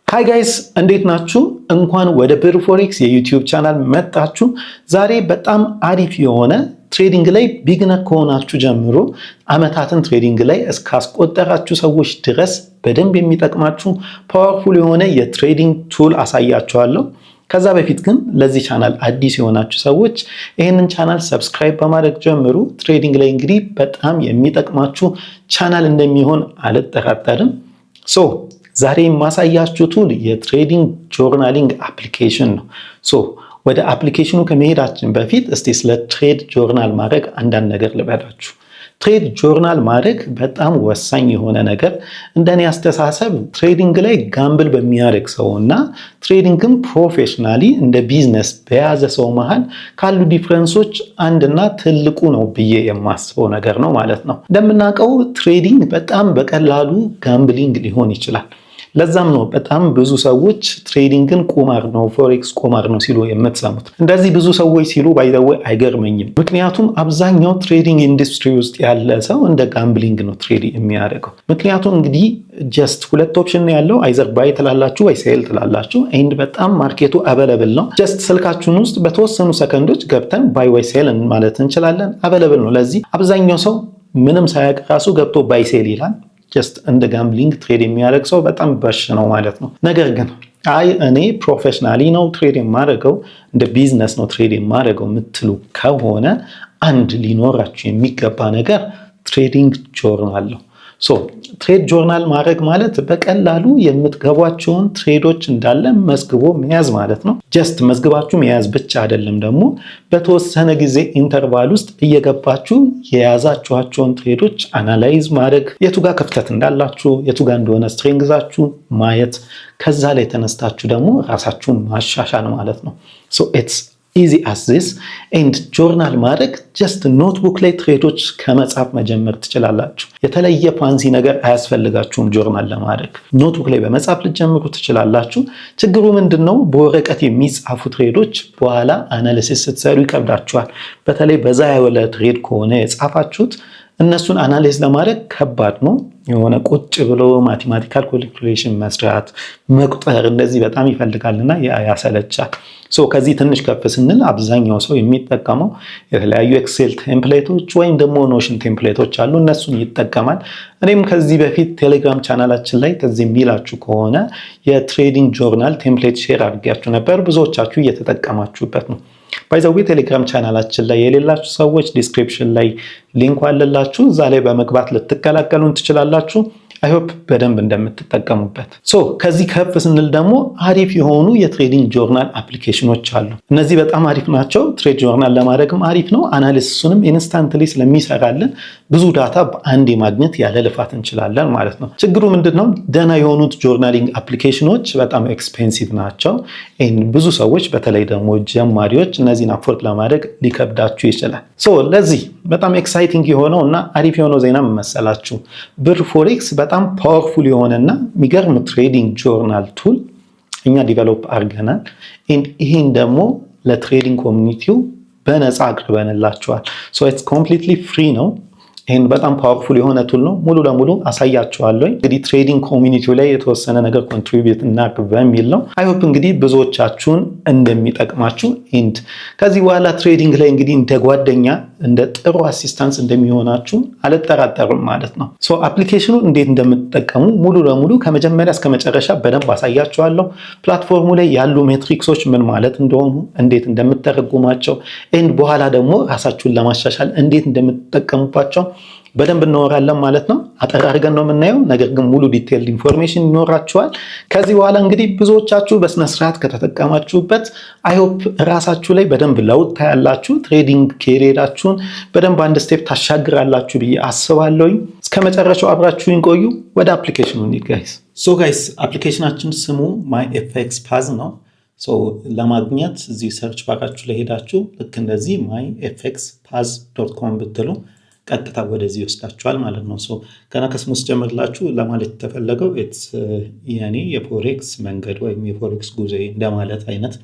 ሃይ ጋይስ እንዴት ናችሁ? እንኳን ወደ ብር ፎሬክስ የዩቲዩብ ቻናል መጣችሁ። ዛሬ በጣም አሪፍ የሆነ ትሬዲንግ ላይ ቢግነር ከሆናችሁ ጀምሮ አመታትን ትሬዲንግ ላይ እስካስቆጠራችሁ ሰዎች ድረስ በደንብ የሚጠቅማችሁ ፓወርፉል የሆነ የትሬዲንግ ቱል አሳያችኋለሁ። ከዛ በፊት ግን ለዚህ ቻናል አዲስ የሆናችሁ ሰዎች ይህንን ቻናል ሰብስክራይብ በማድረግ ጀምሩ። ትሬዲንግ ላይ እንግዲህ በጣም የሚጠቅማችሁ ቻናል እንደሚሆን አልጠራጠርም። ዛሬ የማሳያችሁ ቱል የትሬዲንግ ጆርናሊንግ አፕሊኬሽን ነው። ወደ አፕሊኬሽኑ ከመሄዳችን በፊት እስቲ ስለ ትሬድ ጆርናል ማድረግ አንዳንድ ነገር ልበላችሁ። ትሬድ ጆርናል ማድረግ በጣም ወሳኝ የሆነ ነገር እንደኔ አስተሳሰብ ትሬዲንግ ላይ ጋምብል በሚያደርግ ሰው እና ትሬዲንግን ፕሮፌሽናሊ እንደ ቢዝነስ በያዘ ሰው መሃል ካሉ ዲፍረንሶች አንድና ትልቁ ነው ብዬ የማስበው ነገር ነው ማለት ነው። እንደምናውቀው ትሬዲንግ በጣም በቀላሉ ጋምብሊንግ ሊሆን ይችላል። ለዛም ነው በጣም ብዙ ሰዎች ትሬዲንግን ቁማር ነው፣ ፎሬክስ ቁማር ነው ሲሉ የምትሰሙት። እንደዚህ ብዙ ሰዎች ሲሉ ባይ ዘ ዌይ አይገርመኝም። ምክንያቱም አብዛኛው ትሬዲንግ ኢንዱስትሪ ውስጥ ያለ ሰው እንደ ጋምብሊንግ ነው ትሬድ የሚያደርገው። ምክንያቱም እንግዲህ ጀስት ሁለት ኦፕሽን ነው ያለው፣ አይዘር ባይ ትላላችሁ ወይ ሴል ትላላችሁ። ኤንድ በጣም ማርኬቱ አቬለብል ነው። ጀስት ስልካችሁን ውስጥ በተወሰኑ ሰከንዶች ገብተን ባይ ወይ ሴል ማለት እንችላለን። አቬለብል ነው። ለዚህ አብዛኛው ሰው ምንም ሳያውቅ ራሱ ገብቶ ባይ ሴል ይላል። ጀስት እንደ ጋምብሊንግ ትሬድ የሚያደርግ ሰው በጣም በሽ ነው ማለት ነው። ነገር ግን እኔ ፕሮፌሽናሊ ነው ትሬድ የማደርገው እንደ ቢዝነስ ነው ትሬድ የማደርገው የምትሉ ከሆነ አንድ ሊኖራችሁ የሚገባ ነገር ትሬዲንግ ጆርናል ነው። ትሬድ ጆርናል ማድረግ ማለት በቀላሉ የምትገቧቸውን ትሬዶች እንዳለ መዝግቦ መያዝ ማለት ነው። ጀስት መዝግባችሁ መያዝ ብቻ አይደለም፣ ደግሞ በተወሰነ ጊዜ ኢንተርቫል ውስጥ እየገባችሁ የያዛችኋቸውን ትሬዶች አናላይዝ ማድረግ፣ የቱ ጋር ክፍተት እንዳላችሁ፣ የቱ ጋር እንደሆነ ስትሬንግዛችሁ ማየት፣ ከዛ ላይ ተነስታችሁ ደግሞ ራሳችሁን ማሻሻል ማለት ነው። ኢትስ ኢዚ አስ ዚስ ኤንድ ጆርናል ማድረግ ጀስት ኖትቡክ ላይ ትሬዶች ከመጻፍ መጀመር ትችላላችሁ። የተለየ ፋንሲ ነገር አያስፈልጋችሁም ጆርናል ለማድረግ። ኖትቡክ ላይ በመጻፍ ልትጀምሩ ትችላላችሁ። ችግሩ ምንድነው? በወረቀት የሚጻፉ ትሬዶች በኋላ አናሊሲስ ስትሰሩ ይከብዳችኋል። በተለይ በዛ ያለ ትሬድ ከሆነ የጻፋችሁት እነሱን አናሊዝ ለማድረግ ከባድ ነው። የሆነ ቁጭ ብሎ ማቴማቲካል ካልኩሌሽን መስራት፣ መቁጠር እንደዚህ በጣም ይፈልጋልና ያሰለቻል። ከዚህ ትንሽ ከፍ ስንል አብዛኛው ሰው የሚጠቀመው የተለያዩ ኤክሴል ቴምፕሌቶች ወይም ደግሞ ኖሽን ቴምፕሌቶች አሉ፣ እነሱን ይጠቀማል። እኔም ከዚህ በፊት ቴሌግራም ቻናላችን ላይ ከዚህ የሚላችሁ ከሆነ የትሬዲንግ ጆርናል ቴምፕሌት ሼር አድርጌያችሁ ነበር። ብዙዎቻችሁ እየተጠቀማችሁበት ነው። ባይ ዘ ዌይ ቴሌግራም ቻናላችን ላይ የሌላችሁ ሰዎች ዲስክሪፕሽን ላይ ሊንኩ አለላችሁ፣ እዛ ላይ በመግባት ልትቀላቀሉን ትችላላችሁ። አይ ሆፕ በደንብ እንደምትጠቀሙበት። ከዚህ ከፍ ስንል ደግሞ አሪፍ የሆኑ የትሬዲንግ ጆርናል አፕሊኬሽኖች አሉ። እነዚህ በጣም አሪፍ ናቸው። ትሬድ ጆርናል ለማድረግም አሪፍ ነው። አናሊሲሱንም ኢንስታንትሊ ስለሚሰራልን ብዙ ዳታ በአንዴ ማግኘት ያለ ልፋት እንችላለን ማለት ነው። ችግሩ ምንድነው? ደህና የሆኑት ጆርናሊንግ አፕሊኬሽኖች በጣም ኤክስፔንሲቭ ናቸው። ብዙ ሰዎች በተለይ ደግሞ ጀማሪዎች እነዚህን አፎርድ ለማድረግ ሊከብዳችሁ ይችላል። ለዚህ በጣም ኤክሳይቲንግ የሆነው እና አሪፍ የሆነው ዜና መሰላችሁ? ብር ፎሬክስ በጣም ፓወርፉል የሆነና የሚገርም ትሬዲንግ ጆርናል ቱል እኛ ዲቨሎፕ አድርገናል። ይህን ደግሞ ለትሬዲንግ ኮሚኒቲው በነፃ አቅርበንላችኋል። ኢትስ ኮምፕሊትሊ ፍሪ ነው። ይህን በጣም ፓወርፉል የሆነ ቱል ነው። ሙሉ ለሙሉ አሳያችኋለሁ። እንግዲህ ትሬዲንግ ኮሚኒቲው ላይ የተወሰነ ነገር ኮንትሪቢዩት እናድርግ በሚል ነው። አይሆፕ እንግዲህ ብዙዎቻችሁን እንደሚጠቅማችሁ ኤንድ ከዚህ በኋላ ትሬዲንግ ላይ እንግዲህ እንደ ጓደኛ እንደ ጥሩ አሲስታንስ እንደሚሆናችሁ አልጠራጠርም ማለት ነው። አፕሊኬሽኑ እንዴት እንደምትጠቀሙ ሙሉ ለሙሉ ከመጀመሪያ እስከ መጨረሻ በደንብ አሳያችኋለሁ። ፕላትፎርሙ ላይ ያሉ ሜትሪክሶች ምን ማለት እንደሆኑ፣ እንዴት እንደምትተረጉማቸው ኤንድ በኋላ ደግሞ ራሳችሁን ለማሻሻል እንዴት እንደምትጠቀሙባቸው በደንብ እናወራለን ማለት ነው። አጠር አድርገን ነው የምናየው፣ ነገር ግን ሙሉ ዲቴይልድ ኢንፎርሜሽን ይኖራችኋል። ከዚህ በኋላ እንግዲህ ብዙዎቻችሁ በስነ ስርዓት ከተጠቀማችሁበት አይ ሆፕ ራሳችሁ ላይ በደንብ ለውጥ ታያላችሁ። ትሬዲንግ ኬሪየራችሁን በደንብ አንድ ስቴፕ ታሻግራላችሁ ብዬ አስባለሁኝ። እስከ መጨረሻው አብራችሁን ቆዩ። ወደ አፕሊኬሽኑ እንሂድ ጋይስ። ጋይስ አፕሊኬሽናችን ስሙ ማይኤፍኤክስ ፓዝ ነው። ለማግኘት እዚህ ሰርች ባራችሁ ላይ ሄዳችሁ ልክ እንደዚህ myfxpaz.com ብትሉ ቀጥታ ወደዚህ ይወስዳችኋል ማለት ነው። ገና ከስሙ ጀምርላችሁ ለማለት የተፈለገው ያኔ የፎሬክስ መንገድ ወይም የፎሬክስ ጉዞ እንደማለት አይነት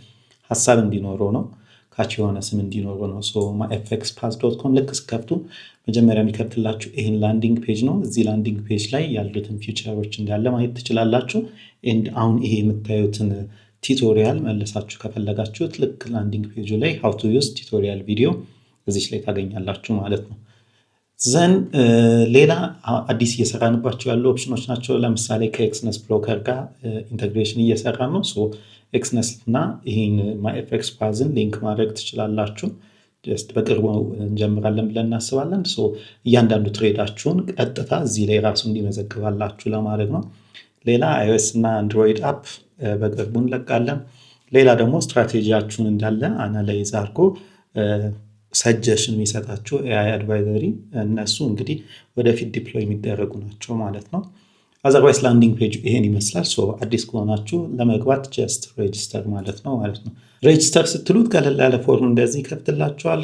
ሐሳብ እንዲኖረው ነው። ካች የሆነ ስም እንዲኖሩ ነው። myfxpass.com ልክ ስከፍቱ መጀመሪያ የሚከፍትላችሁ ይህን ላንዲንግ ፔጅ ነው። እዚህ ላንዲንግ ፔጅ ላይ ያሉትን ፊቸሮች እንዳለ ማየት ትችላላችሁ። አሁን ይሄ የምታዩትን ቲቶሪያል መለሳችሁ ከፈለጋችሁት ልክ ላንዲንግ ፔጁ ላይ how to use ቱቶሪያል ቪዲዮ እዚህ ላይ ታገኛላችሁ ማለት ነው። ዘን ሌላ አዲስ እየሰራንባቸው ያሉ ኦፕሽኖች ናቸው። ለምሳሌ ከኤክስነስ ብሮከር ጋር ኢንተግሬሽን እየሰራ ነው። ኤክስነስ እና ይህን myfxpassን ሊንክ ማድረግ ትችላላችሁ። ጀስት በቅርቡ እንጀምራለን ብለን እናስባለን። እያንዳንዱ ትሬዳችሁን ቀጥታ እዚህ ላይ ራሱ እንዲመዘግባላችሁ ለማድረግ ነው። ሌላ iOS እና አንድሮይድ አፕ በቅርቡ እንለቃለን። ሌላ ደግሞ ስትራቴጂያችሁን እንዳለ አናላይዝ አድርጎ ሰጀሽን የሚሰጣችሁ AI አድቫይዘሪ እነሱ እንግዲህ ወደፊት ዲፕሎይ የሚደረጉ ናቸው ማለት ነው። አዘርዋይስ ላንዲንግ ፔጅ ይሄን ይመስላል። አዲስ ከሆናችሁ ለመግባት ጀስት ሬጅስተር ማለት ነው። ሬጅስተር ስትሉት ቀለል ያለ ፎርም እንደዚህ ይከፍትላችኋል።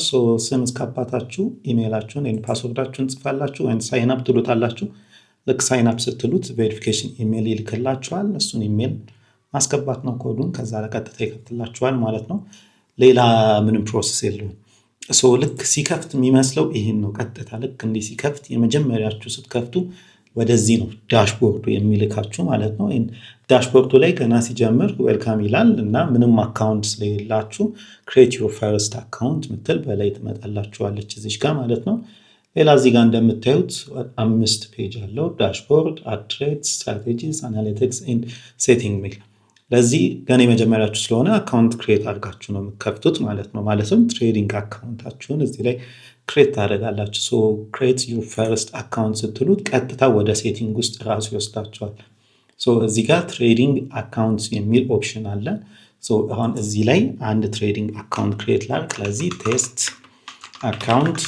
ስም እስከ አባታችሁ ኢሜይላችሁን ወይም ፓስወርዳችሁን ጽፋላችሁ ወይም ሳይን አፕ ትሉታላችሁ። ልክ ሳይን አፕ ስትሉት ቬሪፊኬሽን ኢሜይል ይልክላችኋል። እሱን ኢሜይል ማስገባት ነው ኮዱን። ከዛ ለቀጥታ ይከፍትላችኋል ማለት ነው። ሌላ ምንም ፕሮሰስ የለውም። ልክ ሲከፍት የሚመስለው ይሄን ነው። ቀጥታ ልክ እንዲህ ሲከፍት የመጀመሪያችሁ ስትከፍቱ ወደዚህ ነው ዳሽቦርዱ የሚልካችሁ ማለት ነው። ዳሽቦርዱ ላይ ገና ሲጀምር ዌልካም ይላል እና ምንም አካውንት ስለሌላችሁ ክሬት ዩር ፈርስት አካውንት ምትል በላይ ትመጣላችኋለች እዚች ጋር ማለት ነው። ሌላ እዚህ ጋር እንደምታዩት 5 ፔጅ አለው። ዳሽቦርድ፣ አድሬስ፣ ስትራቴጂስ፣ አናሊቲክስ ኤንድ ሴቲንግ ሚል። ለዚህ ገና የመጀመሪያችሁ ስለሆነ አካውንት ክሬት አድርጋችሁ ነው የምትከፍቱት ማለት ነው። ማለትም ትሬዲንግ አካውንታችሁን እዚህ ላይ ክሬት ታደርጋላችሁ። ክሬት ዩር ፈርስት አካውንት ስትሉት ቀጥታ ወደ ሴቲንግ ውስጥ ራሱ ይወስዳችኋል። እዚህ ጋር ትሬዲንግ አካውንት የሚል ኦፕሽን አለ። አሁን እዚህ ላይ አንድ ትሬዲንግ አካውንት ክሬት ላድርግ። ለዚህ ቴስት አካውንት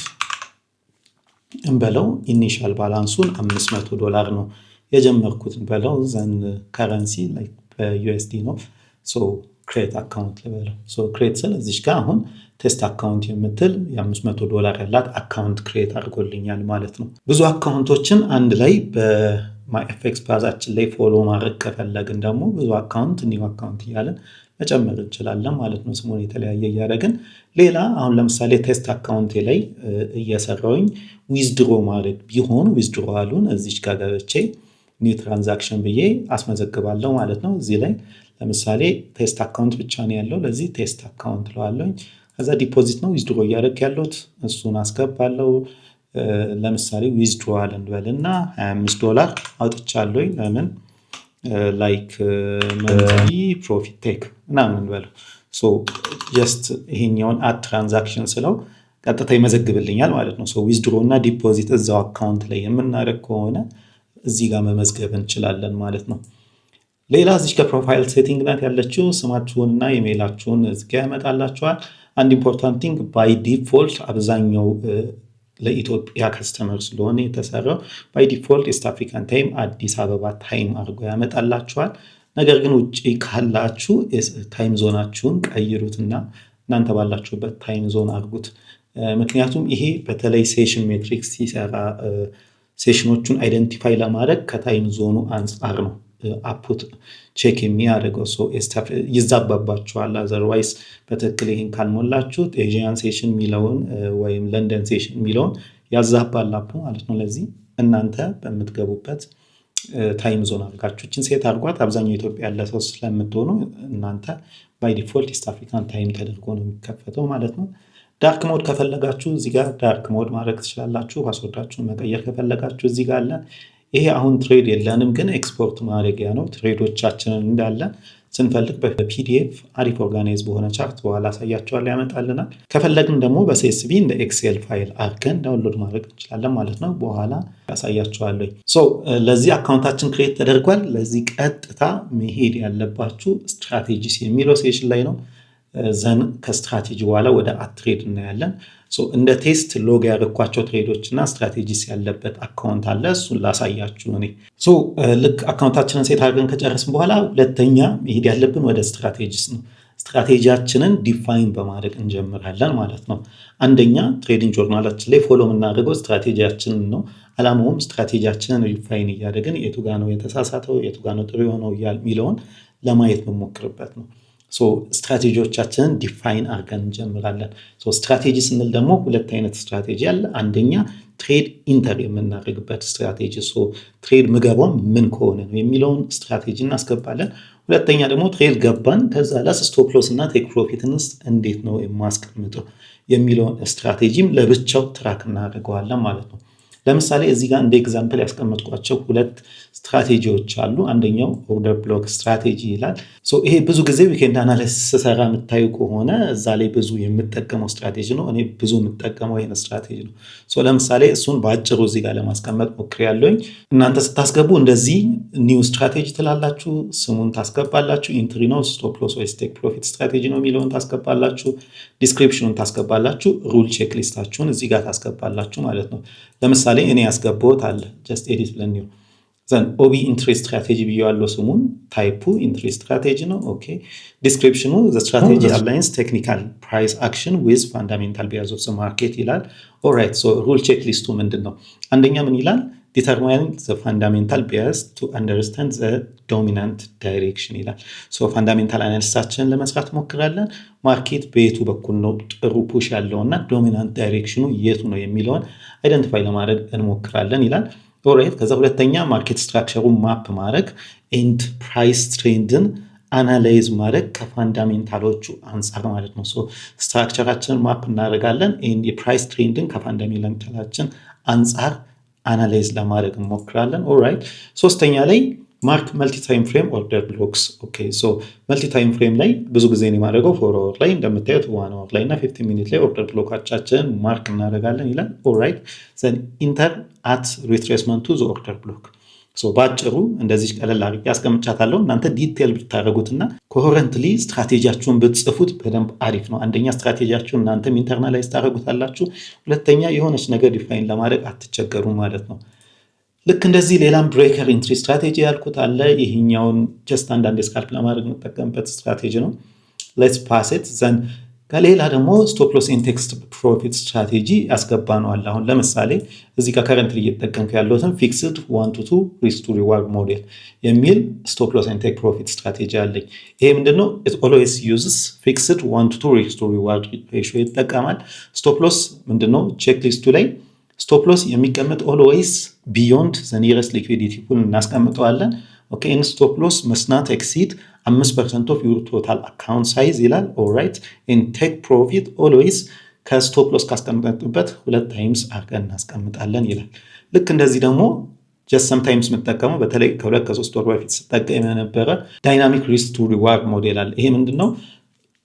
እንበለው። ኢኒሻል ባላንሱን $500 ነው የጀመርኩት እንበለው። ዘን ከረንሲ በዩኤስዲ ነው። ክሬት አካውንት ልበለው። ክሬት ስል እዚች ጋር አሁን ቴስት አካውንት የምትል $500 ያላት አካውንት ክሬት አድርጎልኛል ማለት ነው። ብዙ አካውንቶችን አንድ ላይ በማይኤፍኤክስፓዛችን ላይ ፎሎ ማድረግ ከፈለግን ደግሞ ብዙ አካውንት ኒው አካውንት እያለን መጨመር እንችላለን ማለት ነው። ስሙን የተለያየ እያደረግን ሌላ አሁን ለምሳሌ ቴስት አካውንቴ ላይ እየሰራውኝ ዊዝድሮ ማድረግ ቢሆን ዊዝድሮዋሉን እዚች ጋር ገብቼ ኒው ትራንዛክሽን ብዬ አስመዘግባለሁ ማለት ነው። እዚህ ላይ ለምሳሌ ቴስት አካውንት ብቻ ነው ያለው። ለዚህ ቴስት አካውንት ለዋለኝ። ከዛ ዲፖዚት ነው ዊዝድሮ እያደረግ ያለሁት እሱን አስገባለሁ። ለምሳሌ ዊዝድሮዋል እንበልና $25 አውጥቻለሁኝ። ለምን ላይክ መንትሊ ፕሮፊት ቴክ ምናምን እንበለው። ጀስት ይሄኛውን አድ ትራንዛክሽን ስለው ቀጥታ ይመዘግብልኛል ማለት ነው። ዊዝድሮ እና ዲፖዚት እዛው አካውንት ላይ የምናደርግ ከሆነ እዚህ ጋር መመዝገብ እንችላለን ማለት ነው። ሌላ እዚህ ከፕሮፋይል ሴቲንግ ናት ያለችው። ስማችሁንና ኢሜይላችሁን እዚህ ጋር ያመጣላችኋል። አንድ ኢምፖርታንት ቲንግ ባይ ዲፎልት አብዛኛው ለኢትዮጵያ ከስተመር ስለሆነ የተሰራው ባይ ዲፎልት ኢስት አፍሪካን ታይም አዲስ አበባ ታይም አድርጎ ያመጣላችኋል። ነገር ግን ውጭ ካላችሁ ታይም ዞናችሁን ቀይሩትና እናንተ ባላችሁበት ታይም ዞን አድርጉት። ምክንያቱም ይሄ በተለይ ሴሽን ሜትሪክስ ሲሰራ ሴሽኖቹን አይደንቲፋይ ለማድረግ ከታይም ዞኑ አንጻር ነው አፑት ቼክ የሚያደርገው። ይዛባባችኋል። አዘርዋይስ በትክክል ይህን ካልሞላችሁት ኤዥያን ሴሽን የሚለውን ወይም ለንደን ሴሽን የሚለውን ያዛባል አፑ ማለት ነው። ለዚህ እናንተ በምትገቡበት ታይም ዞን አድርጋችሁችን ሴት አድርጓት። አብዛኛው ኢትዮጵያ ያለ ሰው ስለምትሆኑ እናንተ ባይ ዲፎልት ኢስት አፍሪካን ታይም ተደርጎ ነው የሚከፈተው ማለት ነው። ዳርክ ሞድ ከፈለጋችሁ እዚህ ጋር ዳርክ ሞድ ማድረግ ትችላላችሁ። ፓስወርዳችሁን መቀየር ከፈለጋችሁ እዚህ ጋር አለ። ይሄ አሁን ትሬድ የለንም ግን ኤክስፖርት ማድረጊያ ነው። ትሬዶቻችንን እንዳለ ስንፈልግ በፒዲኤፍ አሪፍ ኦርጋናይዝ በሆነ ቻርት በኋላ አሳያችኋለሁ ያመጣልናል። ከፈለግን ደግሞ በሲኤስቪ እንደ ኤክሴል ፋይል አድርገን ዳውንሎድ ማድረግ እንችላለን ማለት ነው። በኋላ ያሳያችኋለሁ። ለዚህ አካውንታችን ክሬት ተደርጓል። ለዚህ ቀጥታ መሄድ ያለባችሁ ስትራቴጂስ የሚለው ሴሽን ላይ ነው። ዘን ከስትራቴጂ በኋላ ወደ አትሬድ እናያለን። እንደ ቴስት ሎግ ያደረኳቸው ትሬዶች እና ስትራቴጂስ ያለበት አካውንት አለ። እሱን ላሳያችሁ እኔ። ልክ አካውንታችንን ሴት አድርገን ከጨረስን በኋላ ሁለተኛ መሄድ ያለብን ወደ ስትራቴጂስ ነው። ስትራቴጂያችንን ዲፋይን በማድረግ እንጀምራለን ማለት ነው። አንደኛ ትሬዲንግ ጆርናላችን ላይ ፎሎ የምናደርገው ስትራቴጂያችንን ነው። አላማውም ስትራቴጂያችንን ዲፋይን እያደረግን የቱ ጋ ነው የተሳሳተው፣ የቱ ጋ ነው ጥሩ የሆነው የሚለውን ለማየት መሞክርበት ነው። ስትራቴጂዎቻችንን ዲፋይን አድርገን እንጀምራለን። ስትራቴጂ ስንል ደግሞ ሁለት አይነት ስትራቴጂ አለ። አንደኛ ትሬድ ኢንተር የምናደርግበት ስትራቴጂ፣ ትሬድ ምገባው ምን ከሆነ ነው የሚለውን ስትራቴጂ እናስገባለን። ሁለተኛ ደግሞ ትሬድ ገባን ከዛ ላስ ስቶፕ ሎስ እና ቴክ ፕሮፊትንስ እንዴት ነው የማስቀምጠው የሚለውን ስትራቴጂም ለብቻው ትራክ እናደርገዋለን ማለት ነው። ለምሳሌ እዚህ ጋር እንደ ኤግዛምፕል ያስቀመጥኳቸው ሁለት ስትራቴጂዎች አሉ። አንደኛው ኦርደር ብሎክ ስትራቴጂ ይላል። ይሄ ብዙ ጊዜ ዊኬንድ አናሊሲስ ስሰራ የምታዩ ከሆነ እዛ ላይ ብዙ የምጠቀመው ስትራቴጂ ነው። እኔ ብዙ የምጠቀመው ይሄን ስትራቴጂ ነው። ለምሳሌ እሱን በአጭሩ እዚህ ጋር ለማስቀመጥ ሞክሬያለሁኝ። እናንተ ስታስገቡ እንደዚህ ኒው ስትራቴጂ ትላላችሁ፣ ስሙን ታስገባላችሁ፣ ኢንትሪ ነው ስቶፕ ሎስ ወይ ቴክ ፕሮፊት ስትራቴጂ ነው የሚለውን ታስገባላችሁ፣ ዲስክሪፕሽኑን ታስገባላችሁ፣ ሩል ቼክ ሊስታችሁን እዚህ ጋር ታስገባላችሁ ማለት ነው። ለምሳሌ እኔ ያስገባሁት አለ ጀስት ኤዲት ብለን ነው ዘን ኦቢ ኢንትሪ ስትራቴጂ ብየዋለሁ። ስሙን ታይፑ ኢንትሪ ስትራቴጂ ነው። ኦኬ ዲስክሪፕሽኑ ዘ ስትራቴጂ አላይንስ ቴክኒካል ፕራይስ አክሽን ዊዝ ፋንዳሜንታል ቢያዝ ኦፍ ዘ ማርኬት ይላል። ኦልራይት ሩል ቼክ ሊስቱ ምንድነው? አንደኛ ምን ይላል? ዲተርማይን ዘ ፋንዳሜንታል ቢያዝ ቱ አንደርስታንድ ዘ ዶሚናንት ዳይሬክሽን ይላል። ፋንዳሜንታል አናሊሲሳችንን ለመስራት ሞክራለን። ማርኬት በየቱ በኩል ነው ጥሩ ፑሽ ያለውና ዶሚናንት ዳይሬክሽኑ የቱ ነው የሚለውን አይደንቲፋይ ለማድረግ እንሞክራለን ይላል። ኦልራይት ከዛ ሁለተኛ ማርኬት ስትራክቸሩን ማፕ ማድረግ ኤንድ ፕራይስ ትሬንድን አናላይዝ ማድረግ ከፋንዳሜንታሎቹ አንጻር ማለት ነው። ስትራክቸራችንን ማፕ እናደርጋለን ኤንድ የፕራይስ ትሬንድን ከፋንዳሜንታላችን አንጻር አናላይዝ ለማድረግ እንሞክራለን። ኦልራይት ሶስተኛ ላይ ማርክ መልቲ ታይም ፍሬም ኦርደር ብሎክስ። ኦኬ መልቲ ታይም ፍሬም ላይ ብዙ ጊዜ ነው የማደርገው። 4 አወር ላይ እንደምታዩት 1 አወር ላይ እና 15 ሚኒት ላይ ኦርደር ብሎካቻችንን ማርክ እናደርጋለን ይላል። ኦልራይት ዘን ኢንተር አት ሪትሬስመንት ቱ ዘ ኦርደር ብሎክ። ባጭሩ እንደዚህ ቀለል አድርጌ አስቀምጫታለሁ። እናንተ ዲቴል ብታደርጉትና ኮሄረንትሊ ስትራቴጂያችሁን ብትጽፉት በደንብ አሪፍ ነው። አንደኛ ስትራቴጂያችሁን እናንተም ኢንተርናላይዝ ታደርጉታላችሁ፣ ሁለተኛ የሆነች ነገር ዲፋይን ለማድረግ አትቸገሩ ማለት ነው። ልክ እንደዚህ ሌላም ብሬከር ኢንትሪ ስትራቴጂ ያልኩት አለ። ይሄኛውን ጀስት አንዳንድ ስካልፕ ለማድረግ የምጠቀምበት ስትራቴጂ ነው። ሌትስ ፓስ ኢት ዘን ከሌላ ደግሞ ስቶፕ ሎስ ኤንድ ቴክ ፕሮፊት ስትራቴጂ ያስገባ ነው አለ። አሁን ለምሳሌ እዚህ ጋር ከረንትሊ እየተጠቀምኩ ያለሁትን ፊክስድ 1-2 ሪስክ ቱ ሪዋርድ ሞዴል የሚል ስቶፕ ሎስ ኤንድ ቴክ ፕሮፊት ስትራቴጂ አለኝ። ይሄ ምንድነው? ኢት ኦልዌይስ ዩዝስ ፊክስድ 1-2 ሪስክ ቱ ሪዋርድ ሬሽዮ ይጠቀማል። ስቶፕ ሎስ ምንድነው? ቼክ ሊስቱ ላይ ስቶፕ ሎስ የሚቀመጥ ኦልዌይስ ቢዮንድ ዘ ኒረስት ሊኩዊዲቲ ፑል እናስቀምጠዋለን። ኦኬ ኢን ስቶፕ ሎስ መስት ናት ኤክሲድ 5% ኦፍ ዩር ቶታል አካውንት ሳይዝ ይላል። ኦልራይት ኢን ቴክ ፕሮፊት ኦልዌይስ ከስቶፕ ሎስ ካስቀመጥንበት 2 ታይምስ አድርገን እናስቀምጣለን ይላል። ልክ እንደዚህ ደግሞ ጀስት ሰምታይምስ የምጠቀመው በተለይ ከ2 ከ3 ወር በፊት ስጠቀም የነበረ ዳይናሚክ ሪስክ ቱ ሪዋርድ ሞዴል አለ። ይሄ ምንድነው?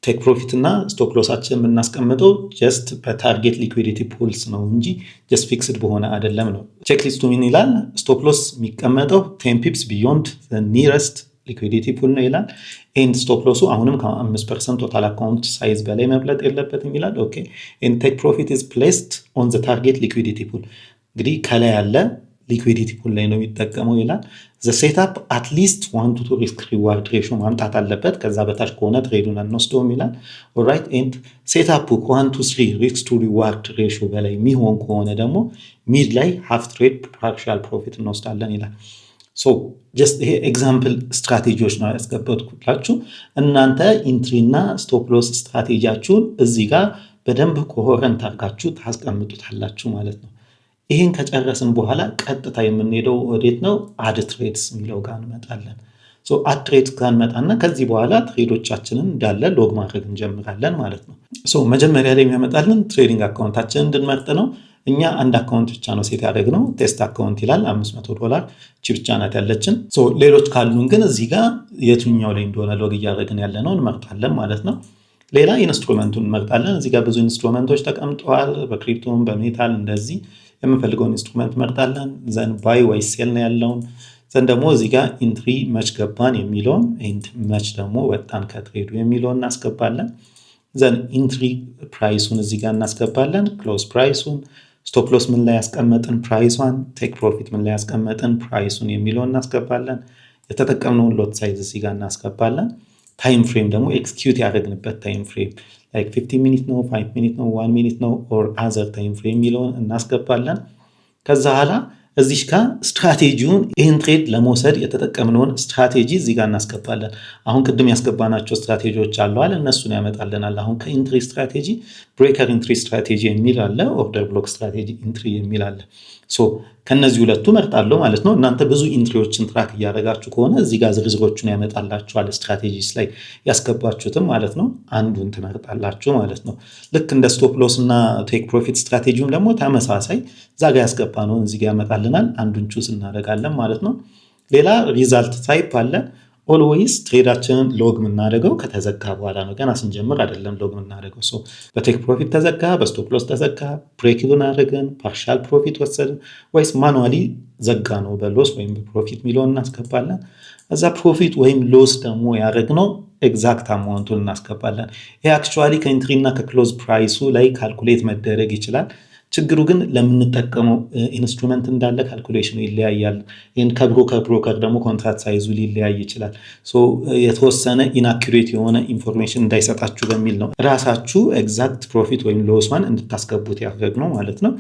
ቴክ ፕሮፊት እና ስቶፕ ሎሳችን የምናስቀምጠው ጀስት በታርጌት ሊኩዊዲቲ ፑልስ ነው እንጂ ጀስት ፊክስድ በሆነ አይደለም ነው። ቼክ ሊስቱ ምን ይላል? ስቶፕ ሎስ የሚቀመጠው 10 ፒፕስ ቢዮንድ ዘ ኒረስት ሊኩዊዲቲ ፑል ነው ይላል። ኤንድ ስቶፕ ሎሱ አሁንም ከ5% ቶታል አካውንት ሳይዝ በላይ መብለጥ የለበትም ይላል። ኦኬ ኤንድ ቴክ ፕሮፊት ኢዝ ፕሌስድ ኦን ዘ ታርጌት ሊኩዊዲቲ ፑል። እንግዲህ ከላይ ያለ ሊኩዊዲቲ ፑል ላይ ነው የሚጠቀመው ይላል። ዘ ሴትአፕ አትሊስት 1-2 ሪስክ ሪዋርድ ሬሾ ማምጣት አለበት። ከዛ በታች ከሆነ ትሬዱን አንወስደውም ይላል። ኦልራይት ኤንድ ሴትአፑ ከ1-3 ሪስክ ቱ ሪዋርድ ሬሾ በላይ የሚሆን ከሆነ ደግሞ ሚድ ላይ ሃፍ ትሬድ ፓርሻል ፕሮፊት እንወስዳለን ይላል። ጀስት ይሄ ኤግዛምፕል ስትራቴጂዎች ነው ያስቀመጥኩላችሁ። እናንተ ኢንትሪ እና ስቶፕ ሎስ ስትራቴጂያችሁን እዚህ ጋር በደንብ ኮሄረንት አድርጋችሁ ታስቀምጡታላችሁ ማለት ነው። ይህን ከጨረስን በኋላ ቀጥታ የምንሄደው ወዴት ነው? አድ ትሬድስ የሚለው ጋር እንመጣለን። አድ ትሬድስ ጋር እንመጣና ከዚህ በኋላ ትሬዶቻችንን እንዳለ ሎግ ማድረግ እንጀምራለን ማለት ነው። መጀመሪያ ላይ የሚያመጣልን ትሬዲንግ አካውንታችንን እንድንመርጥ ነው። እኛ አንድ አካውንት ብቻ ነው ሴት ያደረግነው፣ ቴስት አካውንት ይላል። $500 ቺ ብቻ ናት ያለችን። ሌሎች ካሉን ግን እዚህ ጋር የትኛው ላይ እንደሆነ ሎግ እያደረግን ያለ ነው እንመርጣለን ማለት ነው። ሌላ ኢንስትሩመንቱን እንመርጣለን። እዚህ ጋር ብዙ ኢንስትሩመንቶች ተቀምጠዋል፣ በክሪፕቶም በሜታል እንደዚህ የምንፈልገውን ኢንስትሩመንት መርጣለን። ዘን ባይ ወይ ሴል ነው ያለውን። ዘን ደግሞ እዚህ ጋር ኢንትሪ መች ገባን የሚለውን ኤንድ መች ደግሞ ወጣን ከትሬዱ የሚለውን እናስገባለን። ዘን ኢንትሪ ፕራይሱን እዚህ ጋር እናስገባለን፣ ክሎዝ ፕራይሱን፣ ስቶፕ ሎስ ምን ላይ ያስቀመጥን ፕራይሷን፣ ቴክ ፕሮፊት ምን ላይ ያስቀመጥን ፕራይሱን የሚለውን እናስገባለን። የተጠቀምነውን ሎት ሳይዝ እዚህ ጋር እናስገባለን። ታይም ፍሬም ደግሞ ኤክስኪዩት ያደረግንበት ታይም ፍሬም ላይክ 15 ሚኒት ነው፣ 5 ሚኒት ነው፣ 1 ሚኒት ነው ኦር አዘር ታይም ፍሬም የሚለውን እናስገባለን። ከዛ ኋላ እዚህ ጋር ስትራቴጂውን ይህን ትሬድ ለመውሰድ የተጠቀምነውን ስትራቴጂ እዚህ ጋር እናስገባለን። አሁን ቅድም ያስገባናቸው ስትራቴጂዎች አለዋል እነሱን ያመጣልናል። አሁን ከኢንትሪ ስትራቴጂ ብሬከር ኢንትሪ ስትራቴጂ የሚል አለ፣ ኦርደር ብሎክ ስትራቴጂ ኢንትሪ የሚል አለ። ከነዚህ ሁለቱ መርጣለሁ ማለት ነው። እናንተ ብዙ ኢንትሪዎችን ትራክ እያደረጋችሁ ከሆነ እዚህ ጋር ዝርዝሮቹን ያመጣላችኋል፣ ስትራቴጂስ ላይ ያስገባችሁትም ማለት ነው። አንዱን ትመርጣላችሁ ማለት ነው። ልክ እንደ ስቶፕ ሎስ እና ቴክ ፕሮፊት ስትራቴጂውን ደግሞ ተመሳሳይ እዛ ጋር ያስገባ ነው እዚህ ጋር ያመጣልናል። አንዱን ቹስ እናደርጋለን ማለት ነው። ሌላ ሪዛልት ታይፕ አለ። ኦልዌይስ ትሬዳችንን ሎግ የምናደርገው ከተዘጋ በኋላ ነው። ገና ስንጀምር አይደለም ሎግ የምናደርገው። በቴክ ፕሮፊት ተዘጋ፣ በስቶፕ ሎስ ተዘጋ፣ ብሬክ ኢቭን አደረግን፣ ፓርሻል ፕሮፊት ወሰድን ወይስ ማኑዋሊ ዘጋ ነው በሎስ ወይም በፕሮፊት የሚለውን እናስገባለን። እዛ ፕሮፊት ወይም ሎስ ደግሞ ያደረግነው ኤግዛክት አማውንቱን እናስገባለን። ይሄ አክቹዋሊ ከኢንትሪ እና ከክሎዝ ፕራይሱ ላይ ካልኩሌት መደረግ ይችላል። ችግሩ ግን ለምንጠቀመው ኢንስትሩመንት እንዳለ ካልኩሌሽኑ ይለያያል። ይህን ከብሮከር ደግሞ ኮንትራክት ሳይዙ ሊለያይ ይችላል። የተወሰነ ኢንአኩሬት የሆነ ኢንፎርሜሽን እንዳይሰጣችሁ በሚል ነው ራሳችሁ ኤግዛክት ፕሮፊት ወይም ሎስዋን እንድታስገቡት ያደረግነው ማለት ነው።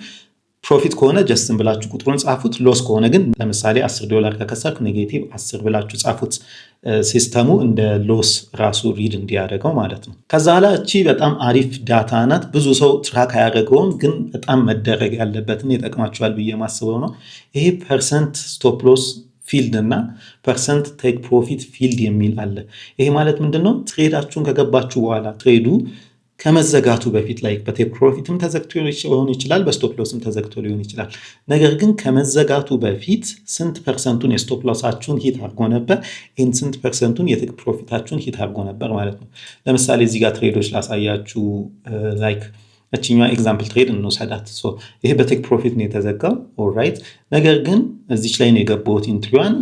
ፕሮፊት ከሆነ ጀስትን ብላችሁ ቁጥሩን ጻፉት። ሎስ ከሆነ ግን ለምሳሌ $10 ከከሰርክ ኔጌቲቭ 10 ብላችሁ ጻፉት። ሲስተሙ እንደ ሎስ ራሱ ሪድ እንዲያደርገው ማለት ነው። ከዛ ኋላ እቺ በጣም አሪፍ ዳታ ናት። ብዙ ሰው ትራክ አያደርገውም፣ ግን በጣም መደረግ ያለበትን ይጠቅማችኋል ብዬ ማስበው ነው። ይሄ ፐርሰንት ስቶፕ ሎስ ፊልድ እና ፐርሰንት ቴክ ፕሮፊት ፊልድ የሚል አለ። ይሄ ማለት ምንድነው? ትሬዳችሁን ከገባችሁ በኋላ ትሬዱ ከመዘጋቱ በፊት ላይ በቴክ ፕሮፊትም ተዘግቶ ሊሆን ይችላል፣ በስቶፕ ሎስም ተዘግቶ ሊሆን ይችላል። ነገር ግን ከመዘጋቱ በፊት ስንት ፐርሰንቱን የስቶፕ ሎሳችሁን ሂት አድርጎ ነበር፣ ይህን ስንት ፐርሰንቱን የቴክ ፕሮፊታችሁን ሂት አድርጎ ነበር ማለት ነው። ለምሳሌ እዚህ ጋር ትሬዶች ላሳያችሁ። ላይክ እችኛዋ ኤግዛምፕል ትሬድ እንውሰዳት። ይሄ በቴክ ፕሮፊት ነው የተዘጋው። ኦልራይት። ነገር ግን እዚች ላይ ነው የገባሁት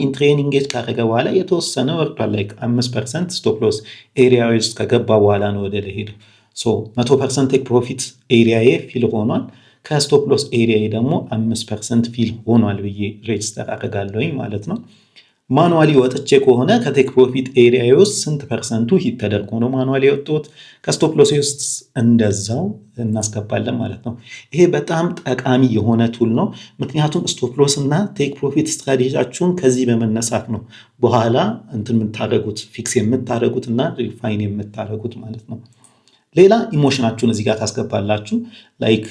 ኢንትሪን ኢንጌጅ ካደረገ በኋላ የተወሰነ ወርዷል። ላይክ 5% ስቶፕ ሎስ ኤሪያ ውስጥ ከገባ በኋላ ነው ወደ ላይ ሄደው 100% ቴክ ፕሮፊት ኤሪያዬ ፊል ሆኗል። ከስቶፕ ሎስ ኤሪያዬ ደግሞ 5% ፊል ሆኗል ብዬ ሬጅስተር አደርጋለሁኝ ማለት ነው። ማኑዋሊ ወጥቼ ከሆነ ከቴክ ፕሮፊት ኤሪያዬ ውስጥ ስንት ፐርሰንቱ ሂት ተደርጎ ነው ማኑዋሊ የወጡት፣ ከስቶፕ ሎስ ውስጥ እንደዛው እናስገባለን ማለት ነው። ይሄ በጣም ጠቃሚ የሆነ ቱል ነው። ምክንያቱም ስቶፕ ሎስ እና ቴክ ፕሮፊት ስትራቴጂያችሁን ከዚህ በመነሳት ነው በኋላ እንትን የምታደርጉት ፊክስ የምታደርጉት እና ሪፋይን የምታደርጉት ማለት ነው። ሌላ ኢሞሽናችሁን እዚህ ጋር ታስገባላችሁ። ላይክ